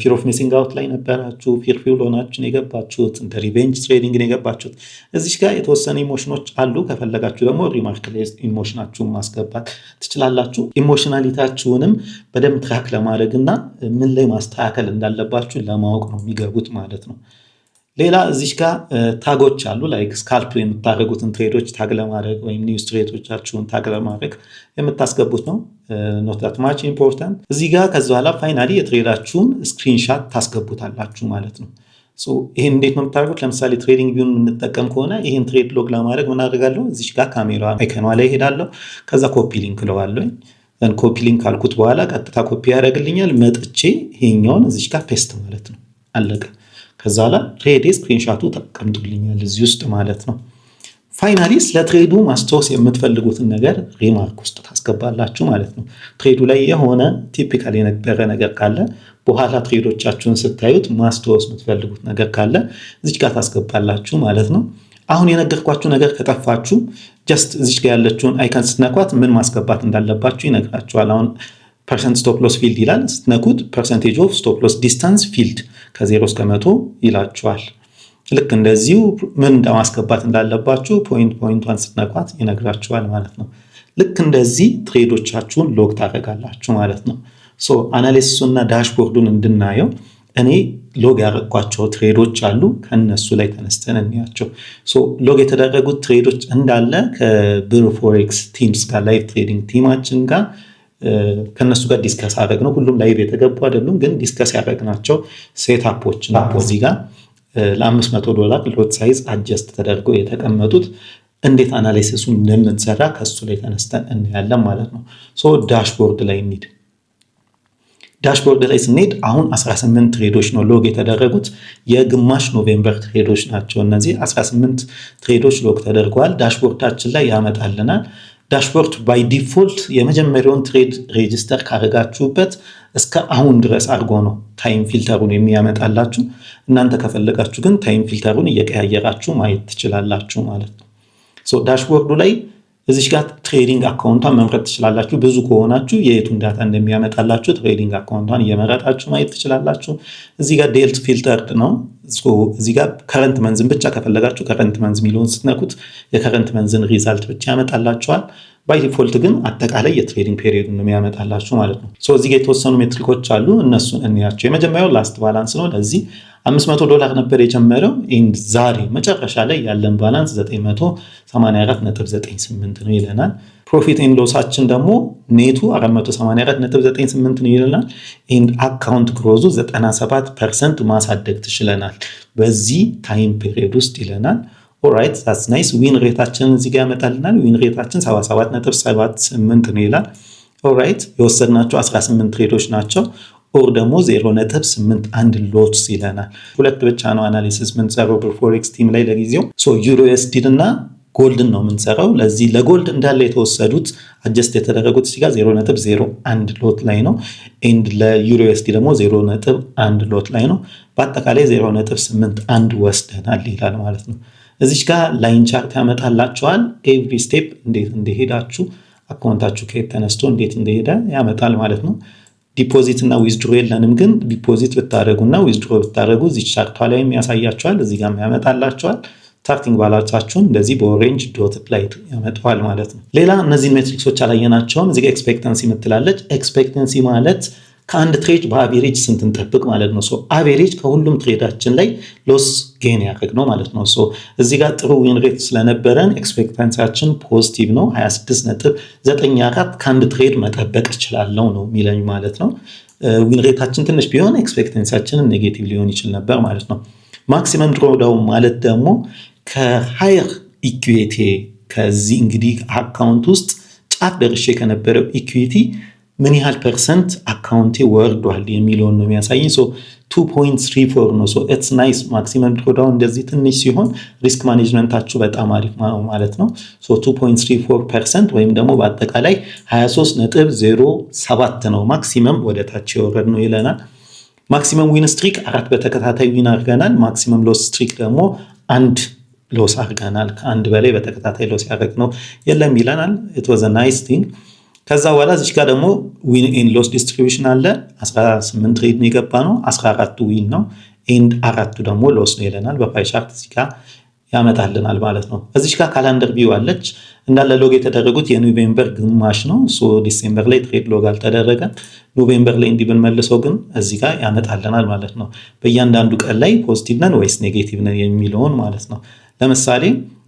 ፊር ኦፍ ሚሲንግ አውት ላይ ነበራችሁ፣ ፊርፊል ሆናችሁን የገባችሁት፣ እንደ ሪቬንጅ ትሬዲንግን የገባችሁት እዚህ ጋር የተወሰነ ኢሞሽኖች አሉ። ከፈለጋችሁ ደግሞ ሪማርክ ላይ ኢሞሽናችሁን ማስገባት ትችላላችሁ። ኢሞሽናሊታችሁንም በደንብ ትራክ ለማድረግ እና ምን ላይ ማስተካከል እንዳለባችሁ ለማወቅ ነው የሚገቡት ማለት ነው። ሌላ እዚህ ጋር ታጎች አሉ። ላይክ ስካልፕ የምታደርጉትን ትሬዶች ታግ ለማድረግ ወይም ኒውስ ትሬዶቻችሁን ታግ ለማድረግ የምታስገቡት ነው። ኖት ዳት ማች ኢምፖርታንት። እዚህ ጋር ከዛ በኋላ ፋይናሊ የትሬዳችሁን ስክሪንሻት ታስገቡታላችሁ ማለት ነው። ይህን እንዴት ነው የምታደርጉት? ለምሳሌ ትሬዲንግ ቪውን የምንጠቀም ከሆነ ይህን ትሬድ ሎግ ለማድረግ ምን አደርጋለሁ? እዚህ ጋር ካሜራ አይከኗ ላይ ሄዳለሁ። ከዛ ኮፒ ሊንክ ለዋለኝ። ኮፒ ሊንክ ካልኩት በኋላ ቀጥታ ኮፒ ያደርግልኛል። መጥቼ ይሄኛውን እዚህ ጋር ፔስት ማለት ነው። አለቀ። ከዛ ላይ ትሬድ ስክሪንሻቱ ተቀምጦልኛል እዚህ ውስጥ ማለት ነው። ፋይናሊ ስለ ትሬዱ ማስታወስ የምትፈልጉትን ነገር ሪማርክ ውስጥ ታስገባላችሁ ማለት ነው። ትሬዱ ላይ የሆነ ቲፒካል የነበረ ነገር ካለ በኋላ ትሬዶቻችሁን ስታዩት ማስታወስ የምትፈልጉት ነገር ካለ እዚህ ጋር ታስገባላችሁ ማለት ነው። አሁን የነገርኳችሁ ነገር ከጠፋችሁ ጀስት እዚህ ጋር ያለችውን አይከን ስትነኳት ምን ማስገባት እንዳለባችሁ ይነግራችኋል። አሁን ፐርሰንት ስቶፕ ሎስ ፊልድ ይላል። ስትነኩት ፐርሰንቴጅ ኦፍ ስቶፕ ሎስ ዲስታንስ ፊልድ ከ0 እስከ 100 ይላችኋል። ልክ እንደዚሁ ምን እንደማስገባት እንዳለባችሁ ፖይንቷን ስትነኳት ይነግራችኋል ማለት ነው። ልክ እንደዚህ ትሬዶቻችሁን ሎግ ታደርጋላችሁ ማለት ነው። አናሊሲሱና ዳሽቦርዱን እንድናየው እኔ ሎግ ያደረኳቸው ትሬዶች አሉ። ከነሱ ላይ ተነስተን እንያቸው። ሎግ የተደረጉት ትሬዶች እንዳለ ከብር ፎሬክስ ቲምስ ጋር ላይቭ ትሬዲንግ ቲማችን ጋር ከነሱ ጋር ዲስከስ አደረግ ነው። ሁሉም ላይቭ የተገቡ አይደሉም፣ ግን ዲስከስ ያደረግናቸው ሴታፖች ነው። እዚህ ጋር $500 ሎት ሳይዝ አጀስት ተደርገው የተቀመጡት እንዴት አናሊሲሱን እንደምንሰራ ከሱ ላይ ተነስተን እናያለን ማለት ነው። ዳሽቦርድ ላይ እንሂድ። ዳሽቦርድ ላይ ስንሄድ አሁን 18 ትሬዶች ነው ሎግ የተደረጉት። የግማሽ ኖቬምበር ትሬዶች ናቸው እነዚህ 18 ትሬዶች ሎግ ተደርገዋል። ዳሽቦርዳችን ላይ ያመጣልናል። ዳሽቦርድ ባይ ዲፎልት የመጀመሪያውን ትሬድ ሬጂስተር ካረጋችሁበት እስከ አሁን ድረስ አድርጎ ነው ታይም ፊልተሩን የሚያመጣላችሁ። እናንተ ከፈለጋችሁ ግን ታይም ፊልተሩን እየቀያየራችሁ ማየት ትችላላችሁ ማለት ነው። ሶ ዳሽቦርዱ ላይ እዚህ ጋር ትሬዲንግ አካውንቷን መምረጥ ትችላላችሁ። ብዙ ከሆናችሁ የቱን ዳታ እንደሚያመጣላችሁ ትሬዲንግ አካውንቷን እየመረጣችሁ ማየት ትችላላችሁ። እዚህ ጋር ዴልት ፊልተርድ ነው። እዚህ ጋር ከረንት መንዝን ብቻ ከፈለጋችሁ ከረንት መንዝ ሚሊዮን ስትነኩት የከረንት መንዝን ሪዛልት ብቻ ያመጣላችኋል። ባይ ዲፎልት ግን አጠቃላይ የትሬዲንግ ፔሪዮድ ነው የሚያመጣላችሁ ማለት ነው። ሶ እዚህ ጋር የተወሰኑ ሜትሪኮች አሉ፣ እነሱን እንያቸው። የመጀመሪያው ላስት ባላንስ ነው። ለዚህ $500 ነበር የጀመረው ኤንድ ዛሬ መጨረሻ ላይ ያለን ባላንስ 984.98 ነው ይለናል። ፕሮፊት ኤንድ ሎሳችን ደግሞ ኔቱ 484.98 ነው ይለናል። ኤንድ አካውንት ግሮዙ 97% ማሳደግ ትችለናል በዚህ ታይም ፔሪዮድ ውስጥ ይለናል። ኦራይት ዛትስ ናይስ። ዊን ሬታችንን እዚህ ጋር ያመጣልናል። ዊን ሬታችን 77.78 ነው ይላል። ኦራይት የወሰድናቸው 18 ትሬዶች ናቸው። ኦር ደግሞ 0.81 ሎትስ ይለናል። ሁለት ብቻ ነው አናሊሲስ የምንሰራው በፎሬክስ ቲም ላይ ለጊዜው። ሶ ዩሮ ዩኤስዲ እና ጎልድን ነው የምንሰራው። ለዚህ ለጎልድ እንዳለ የተወሰዱት አጀስት የተደረጉት እዚህ ጋር 0.01 ሎት ላይ ነው። ኤንድ ለዩሮ ዩኤስዲ ደግሞ 0.1 ሎት ላይ ነው። በአጠቃላይ 0.81 ወስደናል ይላል ማለት ነው። እዚህ ጋር ላይን ቻርት ያመጣላችኋል። ኤቭሪ ስቴፕ እንዴት እንደሄዳችሁ አካውንታችሁ ከየት ተነስቶ እንዴት እንደሄደ ያመጣል ማለት ነው። ዲፖዚት እና ዊዝድሮ የለንም፣ ግን ዲፖዚት ብታደረጉና ዊዝድሮ ብታደረጉ እዚህ ቻርቷ ላይም ያሳያችኋል፣ እዚህ ጋር ያመጣላችኋል። ስታርቲንግ ባላንሳችሁን እንደዚህ በኦሬንጅ ዶት ላይ ያመጣዋል ማለት ነው። ሌላ እነዚህን ሜትሪክሶች አላየናቸውም። እዚህ ጋር ኤክስፔክተንሲ የምትላለች። ኤክስፔክተንሲ ማለት ከአንድ ትሬድ በአቬሬጅ ስንት እንጠብቅ ማለት ነው። ሶ አቬሬጅ ከሁሉም ትሬዳችን ላይ ሎስ ጌን ያደርግ ነው ማለት ነው። ሶ እዚህ ጋር ጥሩ ዊን ሬት ስለነበረን ኤክስፔክተንሲያችን ፖዚቲቭ ነው። 26.94 ከአንድ ትሬድ መጠበቅ እችላለሁ ነው የሚለኝ ማለት ነው። ዊን ሬታችን ትንሽ ቢሆን ኤክስፔክተንሲያችንን ኔጌቲቭ ሊሆን ይችል ነበር ማለት ነው። ማክሲመም ድሮዳውን ማለት ደግሞ ከሃየር ኢኩዊቲ ከዚህ እንግዲህ አካውንት ውስጥ ጫፍ ደርሼ ከነበረው ኢኩዊቲ ምን ያህል ፐርሰንት አካውንቴ ወርዷል የሚለውን ነው የሚያሳየኝ። ሶ 2.34 ነው። ሶ ኢትስ ናይስ። ማክሲመም ድሮዳውን እንደዚህ ትንሽ ሲሆን ሪስክ ማኔጅመንታችሁ በጣም አሪፍ ነው ማለት ነው። ሶ 2.34% ወይም ደግሞ በአጠቃላይ 23.07 ነው ማክሲመም ወደ ታች የወረድ ነው ይለናል። ማክሲመም ዊን ስትሪክ 4 በተከታታይ ዊን አድርገናል። ማክሲመም ሎስ ስትሪክ ደግሞ 1 ሎስ አድርገናል። ከአንድ በላይ በተከታታይ ሎስ ያደረግ ነው የለም ይለናል። ኢት ዋዝ አ ናይስ ቲንግ። ከዛ በኋላ እዚህ ጋር ደግሞ ዊን ኤንድ ሎስ ዲስትሪቢዩሽን አለ። 18 ትሬድ ነው የገባ ነው። 14 ዊን ነው ኤንድ 4 ደግሞ ሎስ ነው ይለናል። በፓይ ቻርት እዚህ ጋር ያመጣልናል ማለት ነው። እዚህ ጋር ካላንደር ቪው አለች። እንዳለ ሎግ የተደረጉት የኖቬምበር ግማሽ ነው። ሶ ዲሴምበር ላይ ትሬድ ሎግ አልተደረገም። ኖቬምበር ላይ እንዲህ ብንመልሰው ግን እዚህ ጋር ያመጣልናል ማለት ነው። በእያንዳንዱ ቀን ላይ ፖዚቲቭ ነን ወይስ ኔጌቲቭ ነን የሚለውን ማለት ነው። ለምሳሌ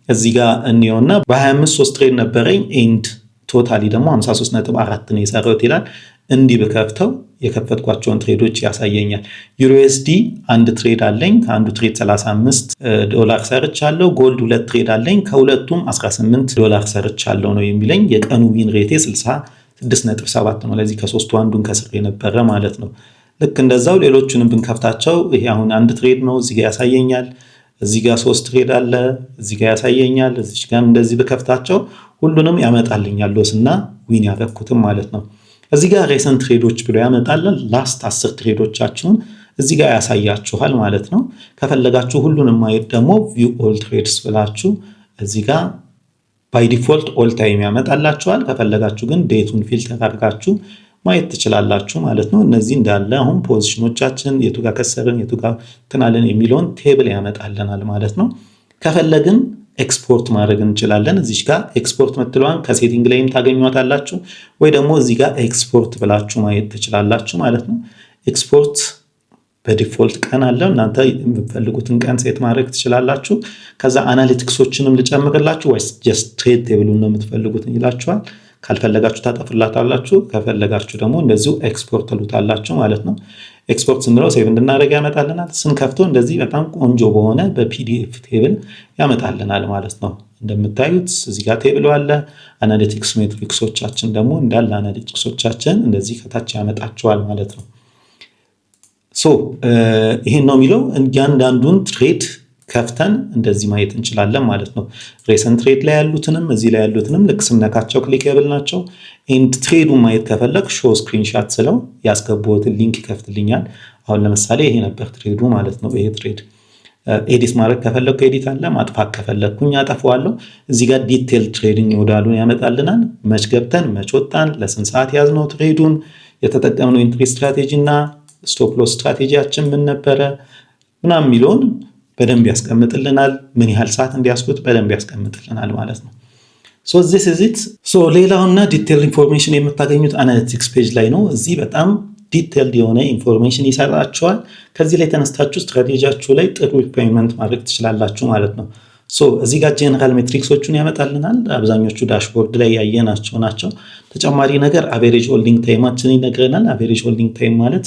እዚህ ጋር እንየውና በ25 3 ትሬድ ነበረኝ ኤንድ ቶታሊ ደግሞ 53.4 ነው የሰራሁት ይላል። እንዲህ በከፍተው የከፈትኳቸውን ትሬዶች ያሳየኛል። ዩኤስዲ አንድ ትሬድ አለኝ፣ ከአንዱ ትሬድ $35 ሰርቻለሁ። ጎልድ 2 ትሬድ አለኝ፣ ከሁለቱም $18 ሰርቻለሁ ነው የሚለኝ። የቀኑ ዊን ሬቴ 66.7 ነው። ለዚህ ከሶስቱ አንዱን ከስር የነበረ ማለት ነው። ልክ እንደዛው ሌሎቹንም ብንከፍታቸው ይሄ አሁን አንድ ትሬድ ነው እዚህ ጋር ያሳየኛል። እዚህ ጋር 3 ትሬድ አለ እዚህ ጋር ያሳየኛል። እዚህ ጋር እንደዚህ በከፍታቸው ሁሉንም ያመጣልኛል ሎስና ዊን ያደረኩትም ማለት ነው። እዚህ ጋር ሬሰንት ትሬዶች ብሎ ያመጣልን ላስት 10 ትሬዶቻችሁን እዚህ ጋር ያሳያችኋል ማለት ነው። ከፈለጋችሁ ሁሉንም ማየት ደግሞ ቪው ኦል ትሬድስ ብላችሁ እዚህ ጋር ባይ ዲፎልት ኦል ታይም ያመጣላችኋል። ከፈለጋችሁ ግን ዴቱን ፊልተር አድርጋችሁ ማየት ትችላላችሁ ማለት ነው። እነዚህ እንዳለ አሁን ፖዚሽኖቻችን የቱ ጋር ከሰርን የቱ ጋር ትናለን የሚለውን ቴብል ያመጣልናል ማለት ነው። ከፈለግን ኤክስፖርት ማድረግ እንችላለን። እዚህ ጋር ኤክስፖርት መትለዋን ከሴቲንግ ላይም ታገኙታላችሁ ወይ ደግሞ እዚህ ጋር ኤክስፖርት ብላችሁ ማየት ትችላላችሁ ማለት ነው። ኤክስፖርት በዲፎልት ቀን አለው። እናንተ የምትፈልጉትን ቀን ሴት ማድረግ ትችላላችሁ። ከዛ አናሊቲክሶችንም ልጨምርላችሁ ወይስ ጀስት ትሬድ ቴብሉን ነው የምትፈልጉት ይላችኋል። ካልፈለጋችሁ ታጠፉላታላችሁ። ከፈለጋችሁ ደግሞ እንደዚሁ ኤክስፖርት ትሉታላችሁ ማለት ነው። ኤክስፖርት ስንለው ሴቭ እንድናደርግ ያመጣልናል። ስንከፍተው እንደዚህ በጣም ቆንጆ በሆነ በፒዲኤፍ ቴብል ያመጣልናል ማለት ነው። እንደምታዩት እዚህ ጋር ቴብሉ አለ። አናሊቲክስ ሜትሪክሶቻችን ደግሞ እንዳለ አናሊቲክሶቻችን እንደዚህ ከታች ያመጣቸዋል ማለት ነው። ሶ ይሄን ነው የሚለው። እያንዳንዱን ትሬድ ከፍተን እንደዚህ ማየት እንችላለን ማለት ነው። ሬሰንት ትሬድ ላይ ያሉትንም እዚህ ላይ ያሉትንም ልክ ስነካቸው ክሊኬብል ናቸው። ኤንድ ትሬዱን ማየት ከፈለግ ሾው ስክሪንሻት ስለው ያስገባሁትን ሊንክ ይከፍትልኛል። አሁን ለምሳሌ ይሄ ነበር ትሬዱ ማለት ነው። ይሄ ትሬድ ኤዲት ማድረግ ከፈለግኩ ኤዲት አለ፣ ማጥፋት ከፈለግኩኝ አጠፋዋለሁ። እዚህ ጋር ዲቴል ትሬዲንግ ወዳሉን ያመጣልናል። መች ገብተን መች ወጣን፣ ለስንት ሰዓት ያዝነው ትሬዱን፣ የተጠቀምነው ኢንትሪ ስትራቴጂ እና ስቶፕ ሎስ ስትራቴጂያችን ምን ነበረ ምናምን የሚለውን በደንብ ያስቀምጥልናል። ምን ያህል ሰዓት እንዲያስኩት በደንብ ያስቀምጥልናል ማለት ነው። ሶ this is it። ሶ ሌላውና ዲቴል ኢንፎርሜሽን የምታገኙት አናሊቲክስ ፔጅ ላይ ነው። እዚህ በጣም ዲቴልድ የሆነ ኢንፎርሜሽን ይሰጣችኋል። ከዚህ ላይ ተነስታችሁ ስትራቴጂያችሁ ላይ ጥሩ ሪፋይንመንት ማድረግ ትችላላችሁ ማለት ነው። ሶ እዚህ ጋር ጄነራል ሜትሪክሶቹን ያመጣልናል። አብዛኞቹ ዳሽቦርድ ላይ ያየናቸው ናቸው። ተጨማሪ ነገር አቬሬጅ ሆልዲንግ ታይማችን ይነግረናል። አቬሬጅ ሆልዲንግ ታይም ማለት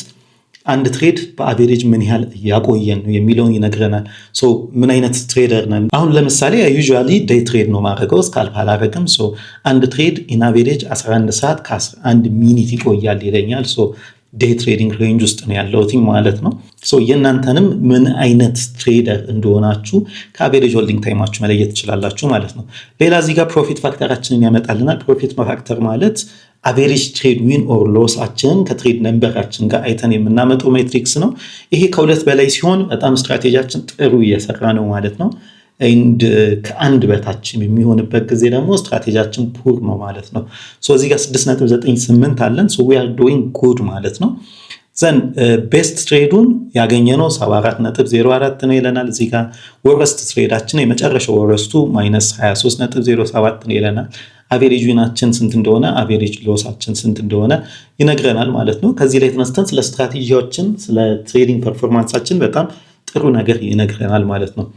አንድ ትሬድ በአቬሬጅ ምን ያህል ያቆየን ነው የሚለውን ይነግረናል። ሶ ምን አይነት ትሬደር ነን? አሁን ለምሳሌ ዩዥዋሊ ዴይ ትሬድ ነው ማድረገው፣ ስካልፕ አላደርግም። ሶ አንድ ትሬድ ኢን አቬሬጅ 11 ሰዓት ከ11 ሚኒት ይቆያል ይለኛል። ሶ ዴይ ትሬዲንግ ሬንጅ ውስጥ ነው ያለሁት ማለት ነው። ሶ የእናንተንም ምን አይነት ትሬደር እንደሆናችሁ ከአቬሬጅ ሆልዲንግ ታይማችሁ መለየት ትችላላችሁ ማለት ነው። ሌላ እዚህ ጋር ፕሮፊት ፋክተራችንን ያመጣልናል። ፕሮፊት ፋክተር ማለት አቬሬጅ ትሬድ ዊን ኦር ሎሳችንን ከትሬድ ነምበራችን ጋር አይተን የምናመጣው ሜትሪክስ ነው። ይሄ ከሁለት በላይ ሲሆን በጣም ስትራቴጂያችን ጥሩ እየሰራ ነው ማለት ነው። ኤንድ ከአንድ በታች የሚሆንበት ጊዜ ደግሞ ስትራቴጂያችን ፑር ነው ማለት ነው። ሶ እዚህ ጋር 6.98 አለን። ሶ ዊ አር ዶይንግ ጉድ ማለት ነው። ዘን ቤስት ትሬዱን ያገኘነው 74.04 ነው ይለናል። እዚህ ጋር ወረስት ትሬዳችን የመጨረሻው ወረስቱ -23.07 ነው ይለናል። አቬሬጅ ዊናችን ስንት እንደሆነ አቬሬጅ ሎሳችን ስንት እንደሆነ ይነግረናል ማለት ነው። ከዚህ ላይ ተነስተን ስለ ስትራቴጂያችን ስለ ትሬዲንግ ፐርፎርማንሳችን በጣም ጥሩ ነገር ይነግረናል ማለት ነው።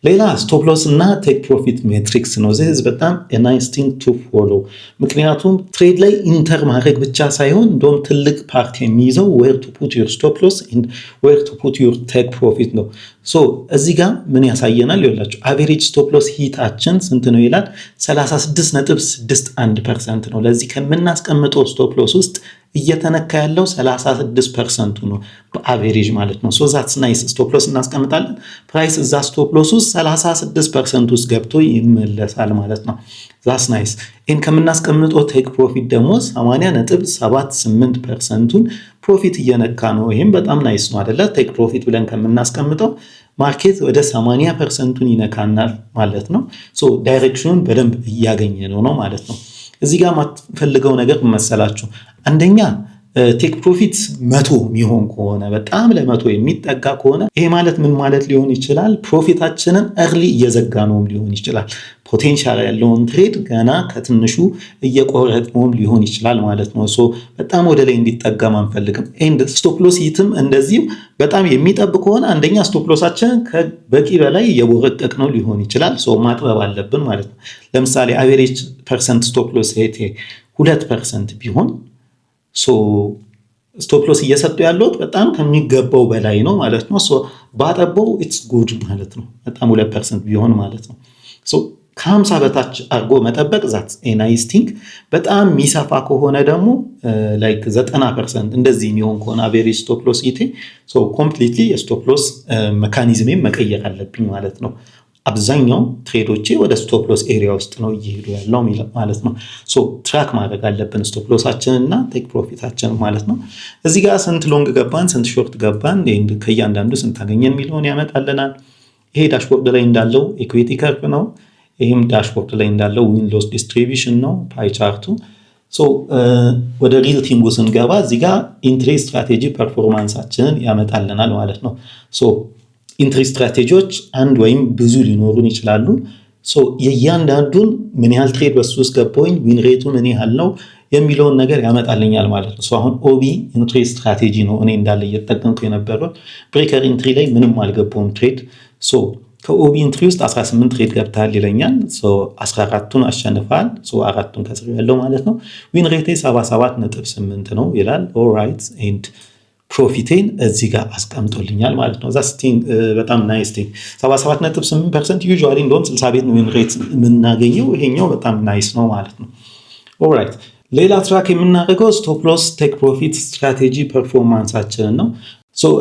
ሌላ ስቶፕ ሎስ እና ቴክ ፕሮፊት ሜትሪክስ ነው። this is በጣም a nice thing to follow። ምክንያቱም ትሬድ ላይ ኢንተር ማድረግ ብቻ ሳይሆን እንደውም ትልቅ ፓርት የሚይዘው where to put your stop loss and where to put your take profit ነው። ሶ እዚህ ጋር ምን ያሳየናል? ይኸውላችሁ አቬሬጅ ስቶፕ ሎስ ሂታችን ስንት ነው ይላል። 36.61% ነው። ለዚህ ከምናስቀምጠው ስቶፕ ሎስ ውስጥ እየተነካ ያለው 36% ነው በአቬሬጅ ማለት ነው። ሶ ዛትስ ናይስ። ስቶፕ ሎስ እናስቀምጣለን፣ ፕራይስ እዛ ስቶፕ ሎስ ውስጥ 36% ውስጥ ገብቶ ይመለሳል ማለት ነው። ዛትስ ናይስ። ይህን ከምናስቀምጠው ቴክ ፕሮፊት ደግሞ 80.78%ን ፕሮፊት እየነካ ነው። ይህም በጣም ናይስ ነው አይደለ? ቴክ ፕሮፊት ብለን ከምናስቀምጠው ማርኬት ወደ 80%ን ይነካናል ማለት ነው። ሶ ዳይሬክሽኑን በደንብ እያገኘ ነው ማለት ነው። እዚህ ጋር ማትፈልገው ነገር መሰላችሁ? አንደኛ ቴክ ፕሮፊት 100 የሚሆን ከሆነ በጣም ለ100 የሚጠጋ ከሆነ ይሄ ማለት ምን ማለት ሊሆን ይችላል? ፕሮፊታችንን እርሊ እየዘጋ ነውም ሊሆን ይችላል። ፖቴንሻል ያለውን ትሬድ ገና ከትንሹ እየቆረጥነውም ሊሆን ይችላል ማለት ነው። ሶ በጣም ወደ ላይ እንዲጠጋም አንፈልግም። ኤንድ ስቶፕ ሎስ ሂትም እንደዚህም በጣም የሚጠብ ከሆነ አንደኛ ስቶፕ ሎሳችንን ከበቂ በላይ እየቦረቀቅነው ሊሆን ይችላል። ሶ ማጥበብ አለብን ማለት ነው። ለምሳሌ አቬሬጅ ፐርሰንት ስቶፕ ሎስ ሂት 2% ቢሆን ሶ ስቶፕ ሎስ እየሰጡ ያለውት በጣም ከሚገባው በላይ ነው ማለት ነው። ሶ ባጠበው ኢትስ ጉድ ማለት ነው። በጣም 2% ቢሆን ማለት ነው። ሶ ከ50 በታች አርጎ መጠበቅ ዛት ናይስ ቲንግ። በጣም የሚሰፋ ከሆነ ደግሞ ላይክ 90% እንደዚህ የሚሆን ከሆነ አቬሬጅ ስቶፕ ሎስ ኢቴ ሶ ኮምፕሊትሊ የስቶፕ ሎስ ሜካኒዝሜን መቀየር አለብኝ ማለት ነው። አብዛኛው ትሬዶቼ ወደ ስቶፕ ሎስ ኤሪያ ውስጥ ነው እየሄዱ ያለው ማለት ነው። ሶ ትራክ ማድረግ አለብን ስቶፕ ሎሳችንን እና ቴክ ፕሮፊታችንን ማለት ነው። እዚህ ጋር ስንት ሎንግ ገባን፣ ስንት ሾርት ገባን፣ ከእያንዳንዱ ስንት አገኘን የሚለውን ያመጣልናል። ይሄ ዳሽቦርድ ላይ እንዳለው ኢኩዊቲ ከርቭ ነው። ይህም ዳሽቦርድ ላይ እንዳለው ዊን ሎስ ዲስትሪቢዩሽን ነው ፓይ ቻርቱ። ሶ ወደ ሪል ቲንጉ ስንገባ እዚህ ጋር ኢንትሪ ስትራቴጂ ፐርፎርማንሳችንን ያመጣልናል ማለት ነው። ሶ ኢንትሪ ስትራቴጂዎች አንድ ወይም ብዙ ሊኖሩን ይችላሉ። ሶ የእያንዳንዱን ምን ያህል ትሬድ በሱ ውስጥ ገባሁኝ፣ ዊን ሬቱ ምን ያህል ነው የሚለውን ነገር ያመጣልኛል ማለት ነው። ሶ አሁን ኦቢ ኢንትሪ ስትራቴጂ ነው እኔ እንዳለ እየተጠቀምኩ የነበረው። ብሬከር ኢንትሪ ላይ ምንም አልገባውም ትሬድ። ሶ ከኦቢ ኢንትሪ ውስጥ 18 ትሬድ ገብታል ይለኛል። ሶ 14ቱን አሸንፋል። ሶ 4ቱን ከስር ያለው ማለት ነው። ዊን ሬቴ 77.8 ነው ይላል። ኦልራይት ኤንድ ፕሮፊቴን እዚህ ጋር አስቀምጦልኛል ማለት ነው። ዛስ ቲንግ በጣም ናይስ ቲንግ 77.8% ዩዥዋሊ እንደውም 60 ቤት ነው ዊን ሬት የምናገኘው። ይሄኛው በጣም ናይስ ነው ማለት ነው። ኦልራይት ሌላ ትራክ የምናደርገው ስቶፕ ሎስ ቴክ ፕሮፊት ስትራቴጂ ፐርፎርማንሳችንን ነው።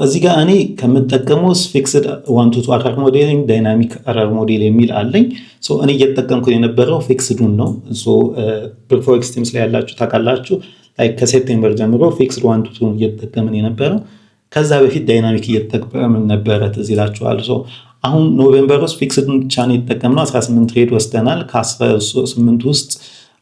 እዚህ ጋር እኔ ከምጠቀመው ፊክስድ 1 to 2 አረር ሞዴል ዳይናሚክ አረር ሞዴል የሚል አለኝ። እኔ እየተጠቀምኩት የነበረው ፊክስዱን ነው። በፎሬክስ ቲምስ ላይ ያላችሁ ታውቃላችሁ ላይክ ከሴፕቴምበር ጀምሮ ፊክስድ 1 to 2 እየተጠቀምን የነበረው ከዛ በፊት ዳይናሚክ እየተጠቀምን ነበረ ትዝ ይላችኋል። አሁን ኖቬምበር ውስጥ ፊክስዱን ብቻ ነው የተጠቀምነው 18 ትሬድ ወስደናል። ከ18 ውስጥ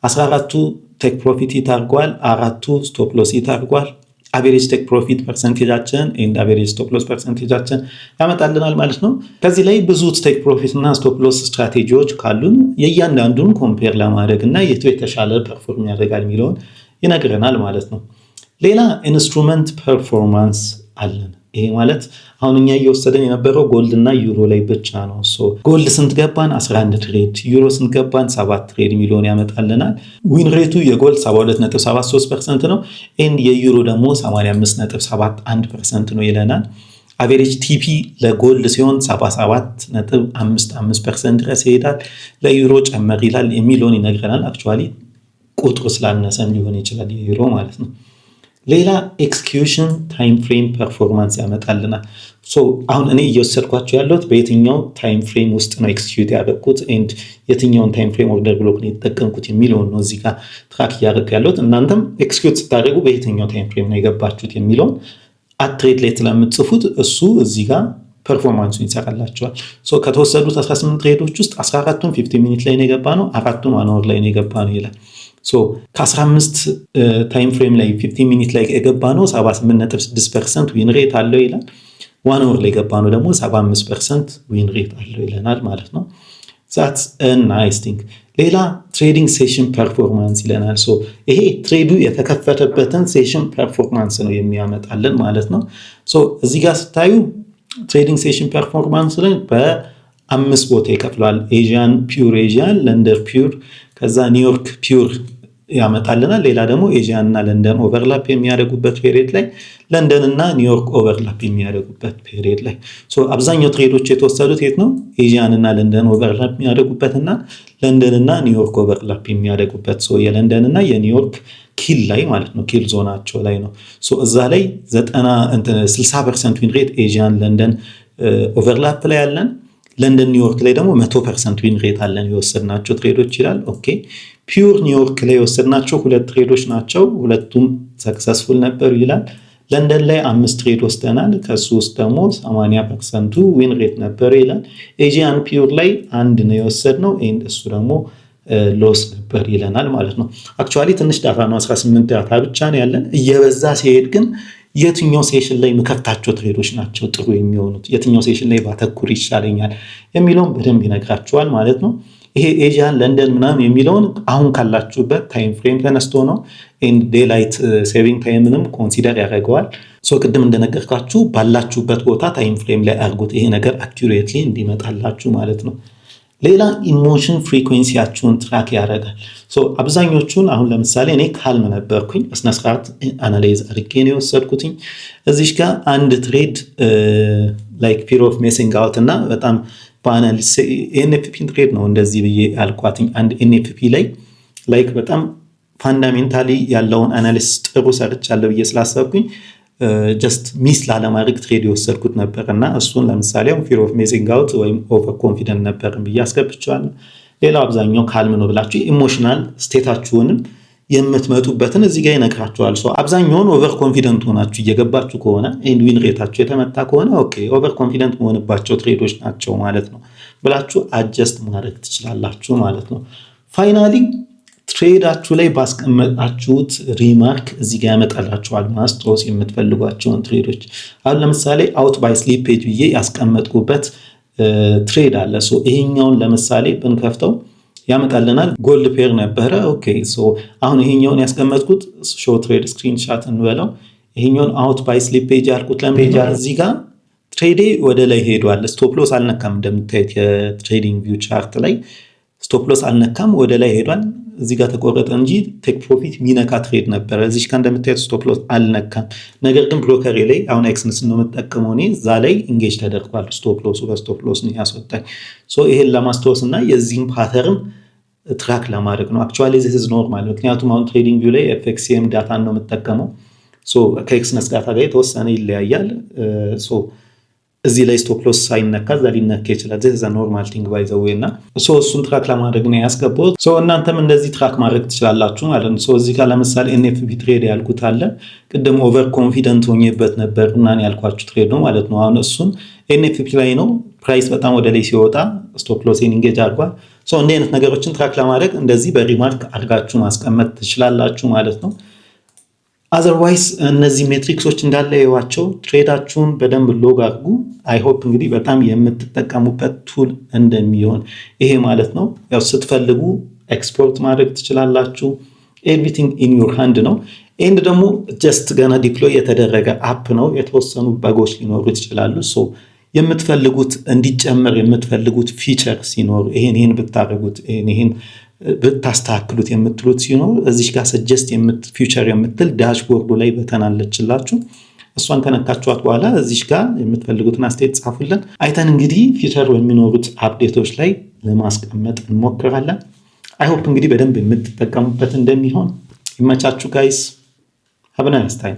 14ቱ ቴክ ፕሮፊት ይታርጓል፣ 4ቱ ስቶፕ ሎስ ይታርጓል። አቨሬጅ ቴክ ፕሮፊት ፐርሰንቴጃችን ኤንድ አቨሬጅ ስቶፕ ሎስ ፐርሰንቴጃችን ያመጣልናል ማለት ነው። ከዚህ ላይ ብዙ ቴክ ፕሮፊት እና ስቶፕ ሎስ ስትራቴጂዎች ካሉን የእያንዳንዱን ኮምፔር ለማድረግ እና የቱ የተሻለ ፐርፎርም ያደርጋል የሚለውን ይነግረናል ማለት ነው። ሌላ ኢንስትሩመንት ፐርፎርማንስ አለን። ይሄ ማለት አሁን እኛ እየወሰደን የነበረው ጎልድ እና ዩሮ ላይ ብቻ ነው። ጎልድ ስንት ገባን? 11 ትሬድ፣ ዩሮ ስንት ገባን? 7 ትሬድ ሚሊዮን ያመጣልናል። ዊን ሬቱ የጎልድ 72.73% ነው ኤንድ የዩሮ ደግሞ 85.71% ነው ይለናል። አቨሬጅ ቲፒ ለጎልድ ሲሆን 77.55% ድረስ ይሄዳል። ለዩሮ ጨመር ይላል የሚለውን ይነግረናል። አክቹዋሊ ቁጥሩ ስላነሰም ሊሆን ይችላል የዩሮ ማለት ነው። ሌላ ኤክስኪዩሽን ታይም ፍሬም ፐርፎርማንስ ያመጣልናል። አሁን እኔ እየወሰድኳቸው ያለሁት በየትኛው ታይም ፍሬም ውስጥ ነው ኤክስኪዩት ያደረኩት ኤንድ የትኛውን ታይም ፍሬም ኦርደር ብሎክ ነው የተጠቀምኩት የሚለውን ነው እዚህ ጋር ትራክ እያደረኩ ያለሁት። እናንተም ኤክስኪዩት ስታደርጉ በየትኛው ታይም ፍሬም ነው የገባችሁት የሚለውን አትሬድ ላይ ስለምትጽፉት እሱ እዚህ ጋር ፐርፎርማንሱን ይሰራላቸዋል። ከተወሰዱት 18 ትሬዶች ውስጥ 14ቱን 50 ሚኒት ላይ ነው የገባ ነው፣ 4ቱን 1 hour ላይ ነው የገባ ነው ይላል። ከ15 ታይም ፍሬም ላይ 50 ሚኒት ላይ የገባ ነው 78.6% ዊን ሬት አለው ይላል። 1 hour ላይ የገባ ነው ደግሞ 75% ዊን ሬት አለው ይለናል ማለት ነው። that's a nice thing። ሌላ ትሬዲንግ ሴሽን ፐርፎርማንስ ይለናል። ይሄ ትሬዱ የተከፈተበትን ሴሽን ፐርፎርማንስ ነው የሚያመጣልን ማለት ነው። እዚህ ጋር ስታዩ ትሬዲንግ ሴሽን ፐርፎርማንስ ላይ በ5 ቦታ ይከፍላል። ኤዥያን ፒውር፣ ኤዥያን ለንደን ፒውር፣ ከዛ ኒውዮርክ ፒውር ያመጣልናል። ሌላ ደግሞ ኤዥያን እና ለንደን ኦቨርላፕ የሚያደርጉበት ፔሪየድ ላይ፣ ለንደን እና ኒውዮርክ ኦቨርላፕ የሚያደርጉበት ፔሪየድ ላይ። አብዛኛው ትሬዶች የተወሰዱት የት ነው? ኤዥያን እና ለንደን ኦቨርላፕ የሚያደርጉበትና ለንደን እና ኒውዮርክ ኦቨርላፕ የሚያደርጉበት የለንደን እና የኒውዮርክ ኪል ላይ ማለት ነው። ኪል ዞናቸው ላይ ነው። እዛ ላይ 60% ዊን ሬት ኤዥያን ለንደን ኦቨርላፕ ላይ ያለን፣ ለንደን ኒውዮርክ ላይ ደግሞ 100% ዊን ሬት አለን የወሰድናቸው ትሬዶች ይላል። ኦኬ ፒውር ኒውዮርክ ላይ የወሰድናቸው 2 ትሬዶች ናቸው፣ ሁለቱም ሰክሰስፉል ነበሩ ይላል። ለንደን ላይ 5 ትሬድ ወስደናል፣ ከሱ ውስጥ ደግሞ 80% ዊን ሬት ነበር ይላል። ኤዥያን ፒውር ላይ 1 ነው የወሰድነው ኤንድ እሱ ደግሞ ሎስ ነበር ይለናል ማለት ነው። አክቹዋሊ ትንሽ ዳታ ነው፣ 18 ዳታ ብቻ ነው ያለን። እየበዛ ሲሄድ ግን የትኛው ሴሽን ላይ መከፍታቸው ትሬዶች ናቸው ጥሩ የሚሆኑት፣ የትኛው ሴሽን ላይ ባተኩር ይሻለኛል የሚለውን በደንብ ይነግራቸዋል ማለት ነው። ይሄ ኤዥያን ለንደን ምናምን የሚለውን አሁን ካላችሁበት ታይም ፍሬም ተነስቶ ነው ኤንድ ዴይላይት ሴቪንግ ታይምንም ኮንሲደር ያደርገዋል። ቅድም እንደነገርኳችሁ ባላችሁበት ቦታ ታይም ፍሬም ላይ አድርጉት፣ ይሄ ነገር አኩሬትሊ እንዲመጣላችሁ ማለት ነው። ሌላ ኢሞሽን ፍሪኩዌንሲያችሁን ትራክ ያደርጋል። አብዛኞቹን አሁን ለምሳሌ እኔ ካልም ነበርኩኝ በስነስርዓት አናላይዝ አድርጌ ነው የወሰድኩትኝ። እዚሽ ጋር አንድ ትሬድ ላይክ ፊር ኦፍ ሜሲንግ አውት እና በጣም በአናሊስ ኤንኤፍፒ ትሬድ ነው እንደዚህ ብዬ ያልኳትኝ። አንድ ኤንኤፍፒ ላይ ላይክ በጣም ፋንዳሜንታሊ ያለውን አናሊስ ጥሩ ሰርቻለሁ ብዬ ስላሰብኩኝ ጀስት ሚስ ላለማድረግ ትሬድ የወሰድኩት ነበር እና እሱን ለምሳሌ ፊር ኦፍ ሜሲንግ አውት ወይም ኦቨር ኮንፊደንት ነበር ብዬ አስገብቼዋለሁ። ሌላው አብዛኛው ካልም ነው ብላችሁ ኢሞሽናል ስቴታችሁንም የምትመጡበትን እዚህ ጋር ይነግራችኋል። አብዛኛውን ኦቨር ኮንፊደንት ሆናችሁ እየገባችሁ ከሆነ ኤንድ ዊን ሬታችሁ የተመታ ከሆነ ኦኬ ኦቨር ኮንፊደንት መሆንባቸው ትሬዶች ናቸው ማለት ነው ብላችሁ አጀስት ማድረግ ትችላላችሁ ማለት ነው። ፋይናሊ ትሬዳችሁ ላይ ባስቀመጣችሁት ሪማርክ እዚህ ጋር ያመጣላችኋል ማስታወስ የምትፈልጓቸውን ትሬዶች። አሁን ለምሳሌ አውት ባይ ስሊፔጅ ብዬ ያስቀመጥኩበት ትሬድ አለ። ይሄኛውን ለምሳሌ ብንከፍተው ያመጣልናል። ጎልድ ፔር ነበረ። ኦኬ አሁን ይሄኛውን ያስቀመጥኩት ሾው ትሬድ ስክሪንሻት እንበለው። ይሄኛውን አውት ባይ ስሊፔጅ ያልኩት ለምን እዚህ ጋር ትሬዴ ወደ ላይ ሄዷል። ስቶፕ ሎስ አልነካም። እንደምታዩት የትሬዲንግ ቪው ቻርት ላይ ስቶፕ ሎስ አልነካም፣ ወደ ላይ ሄዷል። እዚህ ጋር ተቆረጠ እንጂ ቴክ ፕሮፊት ሚነካ ትሬድ ነበረ። እዚህ ጋር እንደምታዩት ስቶፕ ሎስ አልነካም። ነገር ግን ብሮከሪ ላይ አሁን ኤክስንስ ነው የምጠቀመው እኔ፣ እዛ ላይ ኢንጌጅ ተደርጓል። ስቶፕ ሎሱ በስቶፕ ሎስ ነው ያስወጣኝ። ይሄን ለማስታወስ እና የዚህም ፓተርን ትራክ ለማድረግ ነው። አክቹዋሊ ዚስ ኢዝ ኖርማል፣ ምክንያቱም አሁን ትሬዲንግ ቪው ላይ ኤፍኤክስኤም ዳታን ነው የምጠቀመው። ከኤክስነስ ጋር ታዲያ የተወሰነ ይለያያል። እዚህ ላይ ስቶፕ ሎስ ሳይነካ እዛ ሊነካ ይችላል። ዚስ ኢዝ አ ኖርማል ቲንግ ባይ ዘ ዌይ እና እሱን ትራክ ለማድረግ ነው ያስገባሁት። እናንተም እንደዚህ ትራክ ማድረግ ትችላላችሁ ማለት ነው። እዚህ ጋር ለምሳሌ ኤንኤፍፒ ትሬድ ያልኩት አለ። ቅድም ኦቨር ኮንፊደንት ሆኜበት ነበር እና ያልኳችሁ ትሬድ ነው ማለት ነው። አሁን እሱን ኤንኤፍፒ ላይ ነው ፕራይስ በጣም ወደ ላይ ሲወጣ ስቶፕ ሎሴን ኢንጌጅ አድርጓል። እንዲህ አይነት ነገሮችን ትራክ ለማድረግ እንደዚህ በሪማርክ አድርጋችሁ ማስቀመጥ ትችላላችሁ ማለት ነው። አዘርዋይስ እነዚህ ሜትሪክሶች እንዳለ የዋቸው ትሬዳችሁን በደንብ ሎግ አድርጉ። አይሆፕ እንግዲህ በጣም የምትጠቀሙበት ቱል እንደሚሆን ይሄ ማለት ነው። ያው ስትፈልጉ ኤክስፖርት ማድረግ ትችላላችሁ። ኤቭሪቲንግ ኢን ዩር ሃንድ ነው። ኤንድ ደግሞ ጀስት ገና ዲፕሎይ የተደረገ አፕ ነው። የተወሰኑ በጎች ሊኖሩት ይችላሉ። የምትፈልጉት እንዲጨመር የምትፈልጉት ፊቸር ሲኖር ይሄን ብታደርጉት ይሄን ብታስተካክሉት የምትሉት ሲኖር እዚህ ጋር ሰጀስት ፊቸር የምትል ዳሽቦርዱ ላይ በተናለችላችሁ እሷን ከነካችኋት በኋላ እዚህ ጋር የምትፈልጉትን አስተያየት ጻፉልን። አይተን እንግዲህ ፊቸር በሚኖሩት አፕዴቶች ላይ ለማስቀመጥ እንሞክራለን። አይሆፕ እንግዲህ በደንብ የምትጠቀሙበት እንደሚሆን። ይመቻችሁ ጋይስ። ሃቭ አ ናይስ ታይም